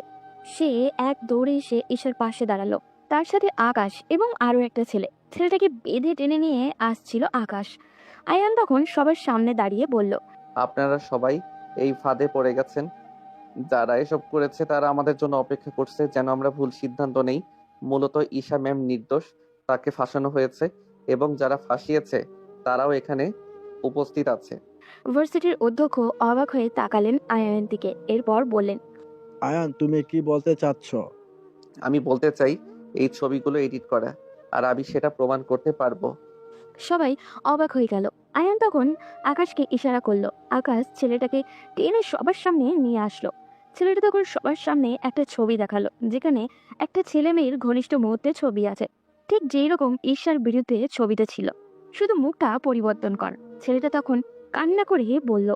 সে এক দৌড়ে এসে ঈশার পাশে দাঁড়ালো। তার সাথে আকাশ এবং আরো একটা ছেলে। ছেলেটাকে বেঁধে টেনে নিয়ে আসছিল আকাশ। আয়ান তখন সবার সামনে দাঁড়িয়ে বলল, আপনারা সবাই এই ফাঁদে পড়ে গেছেন। যারা এসব করেছে তারা আমাদের জন্য অপেক্ষা করছে যেন আমরা ভুল সিদ্ধান্ত নেই। মূলত ঈশা ম্যাম নির্দোষ, তাকে ফাঁসানো হয়েছে, এবং যারা ফাঁসিয়েছে তারাও এখানে উপস্থিত আছে। ভার্সিটির অধ্যক্ষ অবাক হয়ে তাকালেন আয়ানের দিকে, এরপর বললেন, আয়ান, তুমি কি বলতে চাচ্ছ? আমি বলতে চাই এই ছবিগুলো এডিট করা, আর আমি সেটা প্রমাণ করতে পারবো। সবাই অবাক হয়ে গেল। আয়ান তখন আকাশকে ইশারা করলো। আকাশ ছেলেটাকে টেনে সবার সামনে নিয়ে আসলো। ছেলেটা তখন সবার সামনে একটা ছবি দেখালো, যেখানে একটা ছেলে মেয়ের ঘনিষ্ঠ মুহূর্তে ছবি আছে, ঠিক যেই রকম ঈর্ষার বিরুদ্ধে ছবিতে ছিল, শুধু মুখটা পরিবর্তন কর। ছেলেটা তখন কান্না করে বলল।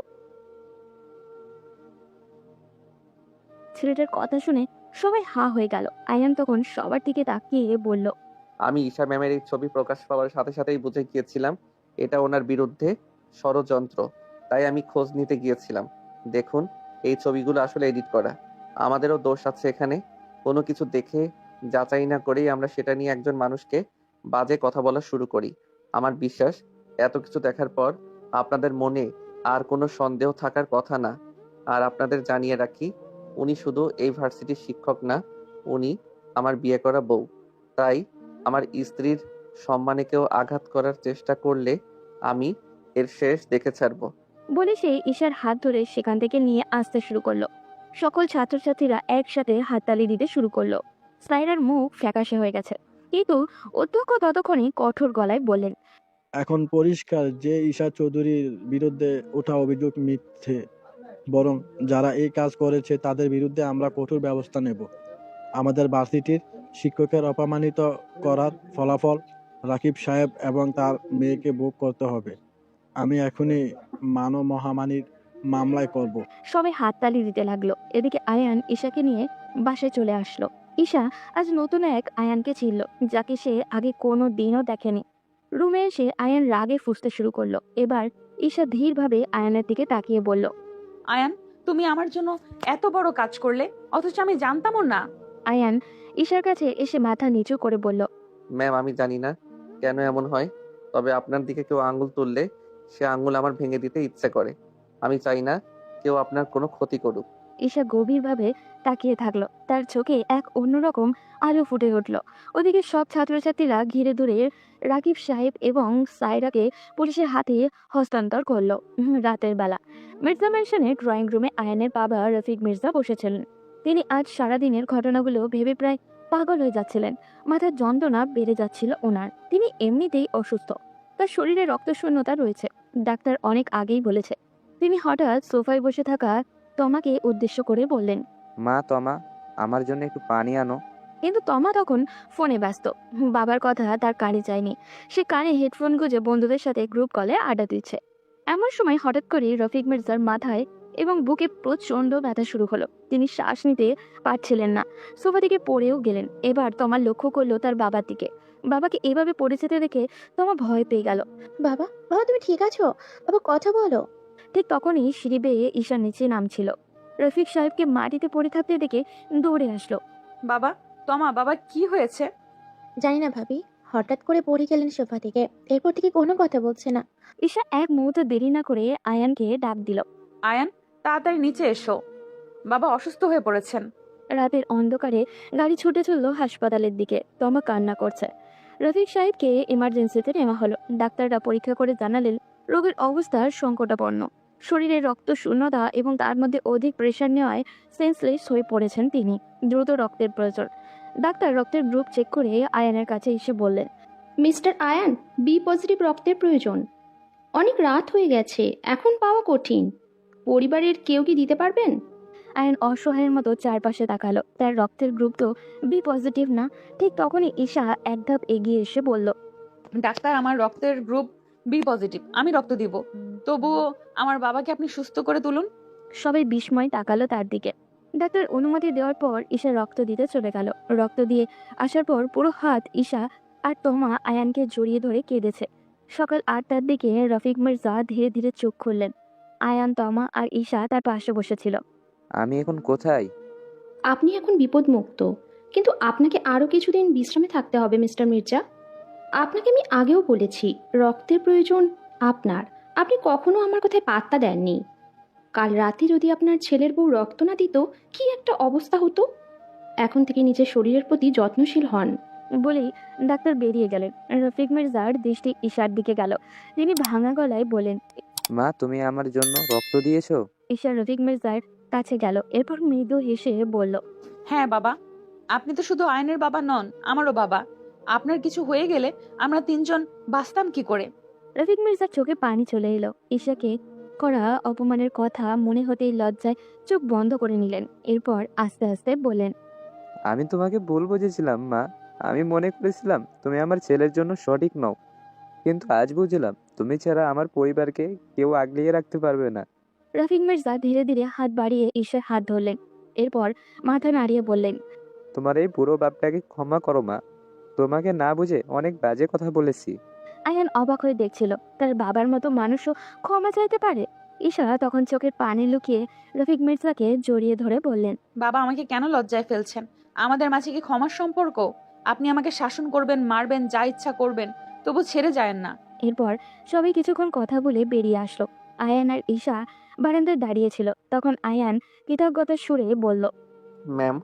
ছেলেটার কথা শুনে সবাই হা হয়ে গেল। আয়ান তখন সবার দিকে তাকিয়ে বলল, আমি ঈশা ম্যামের এই ছবি প্রকাশ পাওয়ার সাথে সাথেই বুঝে গিয়েছিলাম এটা ওনার বিরুদ্ধে ষড়যন্ত্র, তাই আমি খোঁজ নিতে গিয়েছিলাম। দেখুন, এই ছবিগুলো আসলে এডিট করা। আমাদেরও দোষ আছে এখানে। কোনো কিছু দেখে যাচাই না করেই আমরা সেটা নিয়ে একজন মানুষকে বাজে কথা বলা শুরু করি। আমার বিশ্বাস এত কিছু দেখার পর আপনাদের মনে আর কোনো সন্দেহ থাকার কথা না। আর আপনাদের জানিয়ে রাখি, উনি শুধু এই ভার্সিটির শিক্ষক না, উনি আমার বিয়ে করা বউ। তাই আমার স্ত্রীর সম্মানে কেউ আঘাত করার চেষ্টা করলে আমি এর শেষ দেখে ছাড়বো। বলে সে ঈশার হাত ধরে সেখান থেকে নিয়ে আসতে শুরু করলো। সকল ছাত্রছাত্রীরা একসাথে হাততালি দিতে শুরু করলো। সাইরার মুখ ফ্যাকাশে হয়ে গেছে, কিন্তু অধ্যক্ষ ততক্ষণে কঠোর গলায় বললেন, এখন পরিষ্কার যে ঈশা চৌধুরীর বিরুদ্ধে ওঠা অভিযোগ মিথ্যে। বরং যারা এই কাজ করেছে তাদের বিরুদ্ধে আমরা কঠোর ব্যবস্থা নেব। আমাদের ভার্সিটির শিক্ষকের অপমানিত করার ফলাফল রাকিব সাহেব এবং তার মেয়েকে ভোগ করতে হবে। আমি এখনই মানবহানির মামলায় করব। সবাই হাততালি দিতে লাগলো। এদিকে আয়ান ঈশাকে নিয়ে বাসায় চলে আসলো। ঈশা আজ নতুন এক আয়ানকে চিনল, যাকে সে আগে কোনো দিনও দেখেনি। রুমে এসে আয়ান রাগে ফুঁসতে শুরু করলো। এবার ঈশা ধীরভাবে আয়ানের দিকে তাকিয়ে বলল, আয়ান, তুমি আমার জন্য এত বড় কাজ করলে, অথচ আমি জানতামও না। আয়ান ঈশার কাছে এসে মাথা নিচু করে বলল, ম্যাম, আমি জানি না কেন এমন হয়, তবে আপনার দিকে কেউ আঙ্গুল তুললে সে আঙ্গুল আমার ভেঙে দিতে ইচ্ছে করে। আমি চাই না কেউ আপনার কোনো ক্ষতি করুক। ঈশা গভীরভাবে তাকিয়ে থাকলো। তার চোখে এক অন্যরকম আলো ফুটে উঠল। ওদিকে সব ছাত্রছাত্রীরা ঘিরে ধরে রাকিব সাহেব এবং সাইরাকে পুলিশের হাতে হস্তান্তর করলো। রাতের বেলা মির্জা ম্যানশনের ড্রয়িং রুমে আয়ানের বাবা রফিক মির্জা বসেছিলেন। তিনি আজ সারাদিনের ঘটনাগুলো ভেবে প্রায় পাগল হয়ে যাচ্ছিলেন। মাথার যন্ত্রণা বেড়ে যাচ্ছিল ওনার। তিনি এমনিতেই অসুস্থ, তার শরীরে রক্তশূন্যতা রয়েছে, ডাক্তার অনেক আগেই বলেছে। তিনি হঠাৎ সোফায় বসে থাকা তমাকে উদ্দেশ্য করে বললেন, মা, তমা, আমার জন্য একটু পানি আনো। কিন্তু তমা তখন ফোনে ব্যস্ত। বাবার কথা তার কানে যায়নি। সে কানে হেডফোন গুঁজে বন্ধুদের সাথে গ্রুপ কলে আড্ডা দিচ্ছে। এমন সময় হঠাৎ করে রফিক মির্জার মাথায় এবং বুকে প্রচন্ড ব্যথা শুরু হলো। তিনি শ্বাস নিতে পারছিলেন না, সোফা থেকে পড়েও গেলেন। এবার তমা লক্ষ্য করলো তার বাবার দিকে। বাবাকে এভাবে পড়ে যেতে দেখে তমা ভয় পেয়ে গেল। বাবা, বাবা, তুমি ঠিক আছো? বাবা, কথা বলো। ঠিক তখনই সিঁড়ি বেয়ে ঈশার নিচে নামছিল। রফিক সাহেবকে মাটিতে পড়ে থাকতে দেখে দৌড়ে আসলো। বাবা, তমা, বাবা, কি হয়েছে? জানি না ভাবি, হঠাৎ করে পড়ে গেলেন সোফা থেকে, এরপর থেকে কোনো কথা বলছে না। ঈশা এক মুহূর্ত দেরি না করে আয়ানকে ডাক দিল। আয়ান, তাড়াতাড়ি নিচে এসো, বাবা অসুস্থ হয়ে পড়েছেন। রাতের অন্ধকারে গাড়ি ছুটে চলল হাসপাতালের দিকে। তমা কান্না করছে। রফিক সাহেবকে ইমার্জেন্সিতে নেওয়া হলো। ডাক্তাররা পরীক্ষা করে জানালেন রোগীর অবস্থা সংকটাপন্ন। শরীরে রক্ত শূন্যতা এবং তার মধ্যে অধিক প্রেশার নেওয়ায় সেন্সলেস হয়ে পড়েছেন তিনি। দ্রুত রক্তের প্রয়োজন। ডাক্তার রক্তের গ্রুপ চেক করে আয়ানের কাছে এসে বললেন, মিস্টার আয়ান, বি পজিটিভ রক্তের প্রয়োজন। অনেক রাত হয়ে গেছে, এখন পাওয়া কঠিন। পরিবারের কেউ কি দিতে পারবেন? আয়ান অসহায়ের মতো চারপাশে তাকালো। তার রক্তের গ্রুপ তো বি পজিটিভ না। ঠিক তখনই ঈশা এক ধাপ এগিয়ে এসে বলল, ডাক্তার, আমার রক্তের গ্রুপ বি পজিটিভ, আমি রক্ত দিব। তবুও আমার বাবাকে আপনি সুস্থ করে তুলুন। সবাই বিস্ময় তাকালো তার দিকে। ডাক্তার অনুমতি দেওয়ার পর ঈশা রক্ত দিতে চলে গেল। রক্ত দিয়ে আসার পর পুরো হাত ঈশা আর তমা আয়ানকে জড়িয়ে ধরে কেঁদেছে। সকাল 8টার দিকে রফিক মির্জা ধীরে ধীরে চোখ খুললেন। আয়ান, তমা আর ঈশা তার পাশে বসেছিল। আমি এখন কোথায়? আপনি এখন বিপদমুক্ত, কিন্তু আপনাকে আরও কিছুদিন বিশ্রামে থাকতে হবে মিস্টার মির্জা। আপনাকে আমি আগেও বলেছি, রক্তের প্রয়োজন আপনার। আপনি কখনো আমার কথায় পাত্তা দেননি। কাল রাতে যদি আপনার ছেলের বউ রক্ত না দিত, কি একটা অবস্থা হতো। এখন থেকে নিজের শরীরের প্রতি যত্নশীল হন। বলেই ডাক্তার বেরিয়ে গেলেন। রফিক মির্জার দৃষ্টি ঈশার দিকে গেল। তিনি ভাঙা গলায় বলেন, মা, তুমি আমার জন্য রক্ত দিয়েছো? ঈশা রফিক মির্জার কাছে গেল, এরপর মৃদু হেসে বলল, হ্যাঁ বাবা, আপনি তো শুধু আয়নের বাবা নন, আমারও বাবা। আপনার কিছু হয়ে গেলে আমরা তিনজন বাঁচতাম কি করে? রফিক মির্জার চোখে পানি চলে এলো। ঈশাকে করা অপমানের কথা মনে হতেই লজ্জায় চোখ বন্ধ করে নিলেন। এরপর আস্তে আস্তে বললেন, আমি তোমাকে ভুল বুঝেছিলাম মা। আমি মনে করেছিলাম তুমি আমার ছেলের জন্য সঠিক নও, কিন্তু আজ বুঝলাম তুমি ছাড়া আমার পরিবারকে কেউ আগলিয়ে রাখতে পারবে না। রফিক মির্জা ধীরে ধীরে হাত বাড়িয়ে ঈশার হাত ধরলেন। এরপর মাথা নাড়িয়ে বললেন, তোমার এই বুড়ো বাপটাকে ক্ষমা করো মা। তোমাকে না বুঝে অনেক বাজে কথা বলেছি। আয়ান অবাক হয়ে দেখছিল, তার বাবার মতো মানুষও ক্ষমা চাইতে পারে। ঈশা তখন চোখের পানি লুকিয়ে রফিক মির্জাকে জড়িয়ে ধরে বললেন, বাবা, আমাকে কেন লজ্জায় ফেলছেন? আমাদের মাঝে কি ক্ষমার সম্পর্ক? আপনি আমাকে শাসন করবেন, মারবেন, যা ইচ্ছা করবেন, তবু ছেড়ে যায়েন না। এরপর সবাই কিছুক্ষণ কথা বলে বেরিয়ে আসলো। আয়ান আর ঈশা বারান্দায় দাঁড়িয়েছিল। তখন আয়ান কৃতজ্ঞতার সুরে বলল, ম্যাম,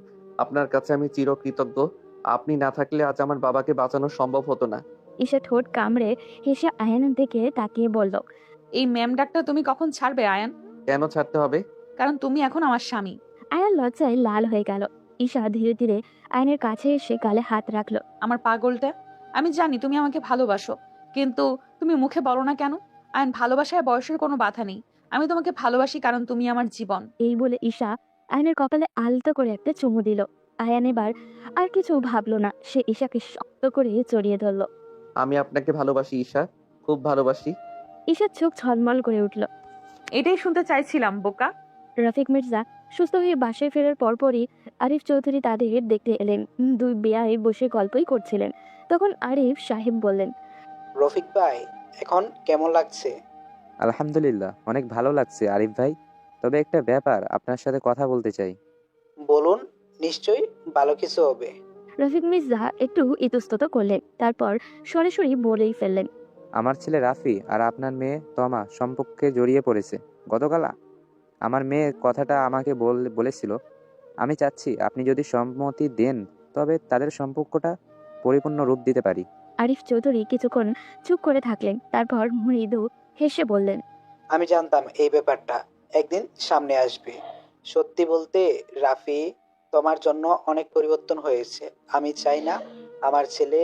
আপনার কাছে আমি চিরকৃতজ্ঞ। আপনি না থাকলে আজ আমার বাবাকে বাঁচানো সম্ভব হতো না। ঈশা ঠোঁট কামড়ে হেসে আয়ানের দিকে তাকিয়ে বলল, এই ম্যাম ডাকটা তুমি কখন ছাড়বে আয়ান? কেন ছাড়তে হবে? কারণ তুমি এখন আমার স্বামী। আয়ান লজ্জায় লাল হয়ে গেল। ঈশা ধীরে ধীরে আয়নের কাছে এসে গালে হাত রাখলো। আমার পাগলটা, আমি জানি তুমি আমাকে ভালোবাসো, কিন্তু তুমি মুখে বলো না কেন? আয়ন, ভালোবাসায় বয়সের কোনো বাধা নেই। আমি তোমাকে ভালোবাসি কারণ তুমি আমার জীবন। এই বলে ঈশা আয়নের কপালে আলতো করে একটা চুমু দিল। আয়ান এবার আর কিছু ভাবলো না, সে ঈশাকে শক্ত করে জড়িয়ে ধরল। আমি আপনাকে ভালোবাসি ঈশা, খুব ভালোবাসি। ঈশার চোখ ঝলমল করে উঠল। এটাই শুনতে চাইছিলাম বোকা। রফিক মির্জা সুস্থ হয়ে বাসায় ফেরার পরপরই আরিফ চৌধুরী তাদের দেখতে এলেন। দুই বেয়াই বসে গল্পই করছিলেন। তখন আরিফ সাহেব বললেন, রফিক ভাই, এখন কেমন লাগছে? আলহামদুলিল্লাহ, অনেক ভালো লাগছে আরিফ ভাই। তবে একটা ব্যাপার আপনার সাথে কথা বলতে চাই। বলুন, নিশ্চয়ই ভালো কিছু হবে। রফিক মির্জা একটু ইতস্তত করলেন, তারপর সরাসরি বলেই ফেললেন, আমার ছেলে রাফি আর আপনার মেয়ে তমা সম্পর্কে জড়িয়ে পড়েছে। গতকাল আমার মেয়ে কথাটা আমাকে বলেছিল। আমি চাচ্ছি আপনি যদি সম্মতি দেন তবে তাদের সম্পর্কটা পরিপূর্ণ রূপ দিতে পারি। আরিফ চৌধুরী কিছুক্ষণ চুপ করে থাকলেন, তারপর মৃদু হেসে বললেন, আমি জানতাম এই ব্যাপারটা একদিন সামনে আসবে। সত্যি বলতে রাফি, তোমার জন্য অনেক পরিবর্তন হয়েছে। আমি চাই না আমার ছেলে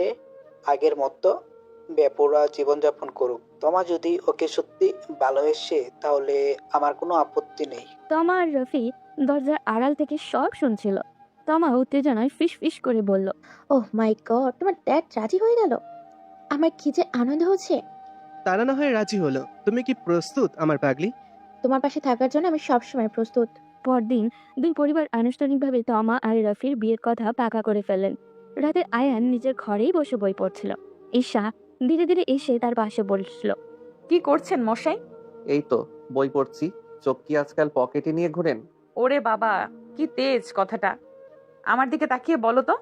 আগের মতো বেপরোয়া জীবনযাপন করুক। তোমার যদি ওকে সত্যি ভালোবেসে তাহলে আমার কোনো আপত্তি নেই। তমা আর রফি দরজার আড়াল থেকে সব শুনছিল। তমা উত্তেজনায় ফিস ফিস করে বলল, ওহ মাই গড, তোমার ড্যাড রাজি হয়ে গেল। আমার কি যে আনন্দ হচ্ছে। তারা না হয় রাজি হলো, তুমি কি প্রস্তুত আমার পাগলি? তোমার পাশে থাকার জন্য আমি সবসময় প্রস্তুত। পরদিন দুই পরিবার আনুষ্ঠানিকভাবে তমা আর রফির বিয়ের কথা পাকা করে ফেললেন। রাতে আয়ান নিজের ঘরেই বসে বই পড়ছিল। ঈশা ধীরে ধীরে এসে তার পাশে বসল। কি করছেন মশাই? এই তো বই পড়ছি। চোখ কি আজকাল পকেটে নিয়ে ঘোরেন? ওরে বাবা, কি তেজ কথাটা! আমার দিকে তাকিয়ে বলো তো।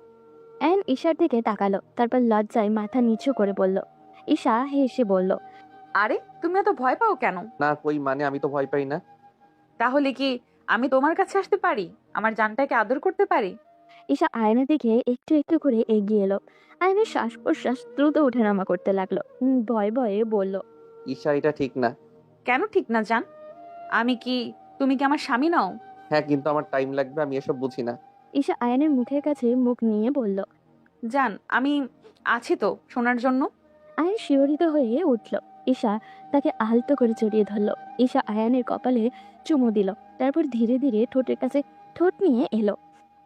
আয়ান ঈশার দিকে তাকালো, তারপর লজ্জায় মাথা নিচু করে বলল। ঈশা হেসে বলল, আরে, তুমি এত ভয় পাও কেন? না কই, মানে আমি তো ভয় পাই না। তাহলে কি আমি তোমার কাছে আসতে পারি? আমার জানটাকে আদর করতে পারি? ঈশা আয়নের দিকে একটু একটু করে এগিয়ে এলো। আয়নের শ্বাস প্রশ্বাস দ্রুত ওঠানামা করতে লাগলো। ভয়ে ভয়ে বলল, ঈশা, এটা ঠিক না। কেন ঠিক না জান? তুমি কি আমার স্বামী নও? হ্যাঁ, কিন্তু আমার টাইম লাগবে, আমি এসব বুঝি না। ঈশা আয়নের মুখের কাছে মুখ নিয়ে বলল, জান, আমি আছি তো শোনার জন্য। আয়ান শিহরিত হয়ে উঠল। ঈশা তাকে আলতো করে জড়িয়ে ধরল। ঈশা আয়ানের কপালে চুমু দিল, তারপর ধীরে ধীরে ঠোঁটের কাছে ঠোঁট নিয়ে এলো।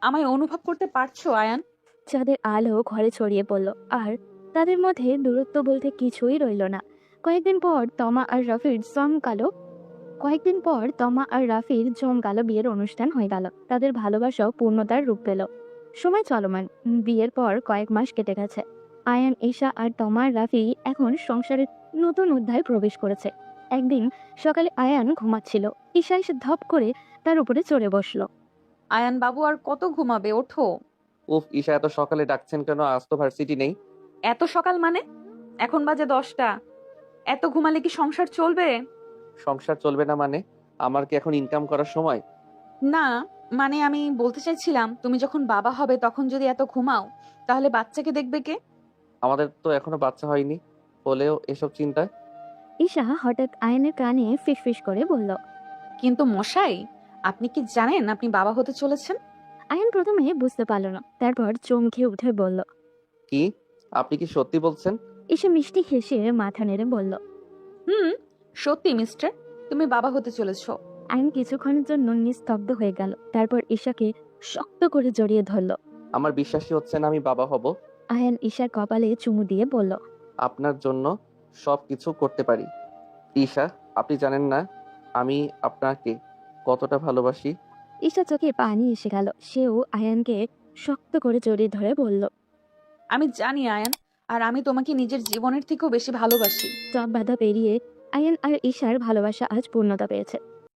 আমায় অনুভব করতে পারছো আয়ান? চাঁদের আলো ঘরে ছড়িয়ে পড়ল, আর তাদের মধ্যে দূরত্ব বলতে কিছুই রইল না। কয়েকদিন পর তমা আর রাফির জমকালো বিয়ের অনুষ্ঠান হয়ে গেল। তাদের ভালোবাসাও পূর্ণতার রূপ পেল। সময় চলমান। বিয়ের পর কয়েক মাস কেটে গেছে। আয়ান, ঈশা আর তমা আর রাফি এখন সংসারের নতুন অধ্যায় প্রবেশ করেছে। একদিন সকালে আয়ান ঘুমাচ্ছিল। ঈশা এসে ধপ করে তার উপরে চড়ে বসলো। আয়ান বাবু, আর কত ঘুমাবে? ওঠো। উফ, ঈশা এত সকালে ডাকছেন কেন? আজ তো ভার্সিটি নেই। এত সকাল মানে? এখন বাজে 10টা। এত ঘুমালে কি সংসার চলবে? সংসার চলবে না মানে? আমার কি এখন ইনকাম করার সময়? না, মানে আমি বলতে চাইছিলাম, তুমি যখন বাবা হবে তখন যদি এত ঘুমাও, তাহলে বাচ্চাকে দেখবে কে? আমাদের তো এখনো বাচ্চা হয়নি, হলেও এসব চিন্তা। ঈশা হঠাৎ আয়ানের কানে ফিসফিস করে বলল। কিন্তু মশাই, আপনি কি জানেন আপনি বাবা হতে চলেছেন? আয়ান প্রথমে বুঝতে পারল না, তারপর চমকে উঠে বলল। কি? আপনি কি সত্যি বলছেন? ঈশা মিষ্টি হেসে মাথা নেড়ে বলল। হুম, সত্যি মিস্টার, তুমি বাবা হতে চলেছো। আয়ান কিছুক্ষণের জন্য নিস্তব্ধ হয়ে গেল, তারপর ঈশাকে শক্ত করে জড়িয়ে ধরল। আমার বিশ্বাসই হচ্ছে না আমি বাবা হব। আয়ান ঈশার কপালে চুমু দিয়ে বলল। আপনার জন্য সব কিছু করতে পারি। ঈশা, আপনি জানেন না আমি আপনাকে কতটা ভালোবাসি। ঈশা চোখে পানি এসে গেল, সেও আয়ানকে শক্ত করে জড়িয়ে ধরে বলল। আমি জানি আয়ান, আর আমি তোমাকে নিজের জীবনের থেকেও বেশি ভালোবাসি। সব বাধা পেরিয়ে আয়ান আর ঈশার ভালোবাসা আজ পূর্ণতা পেয়েছে।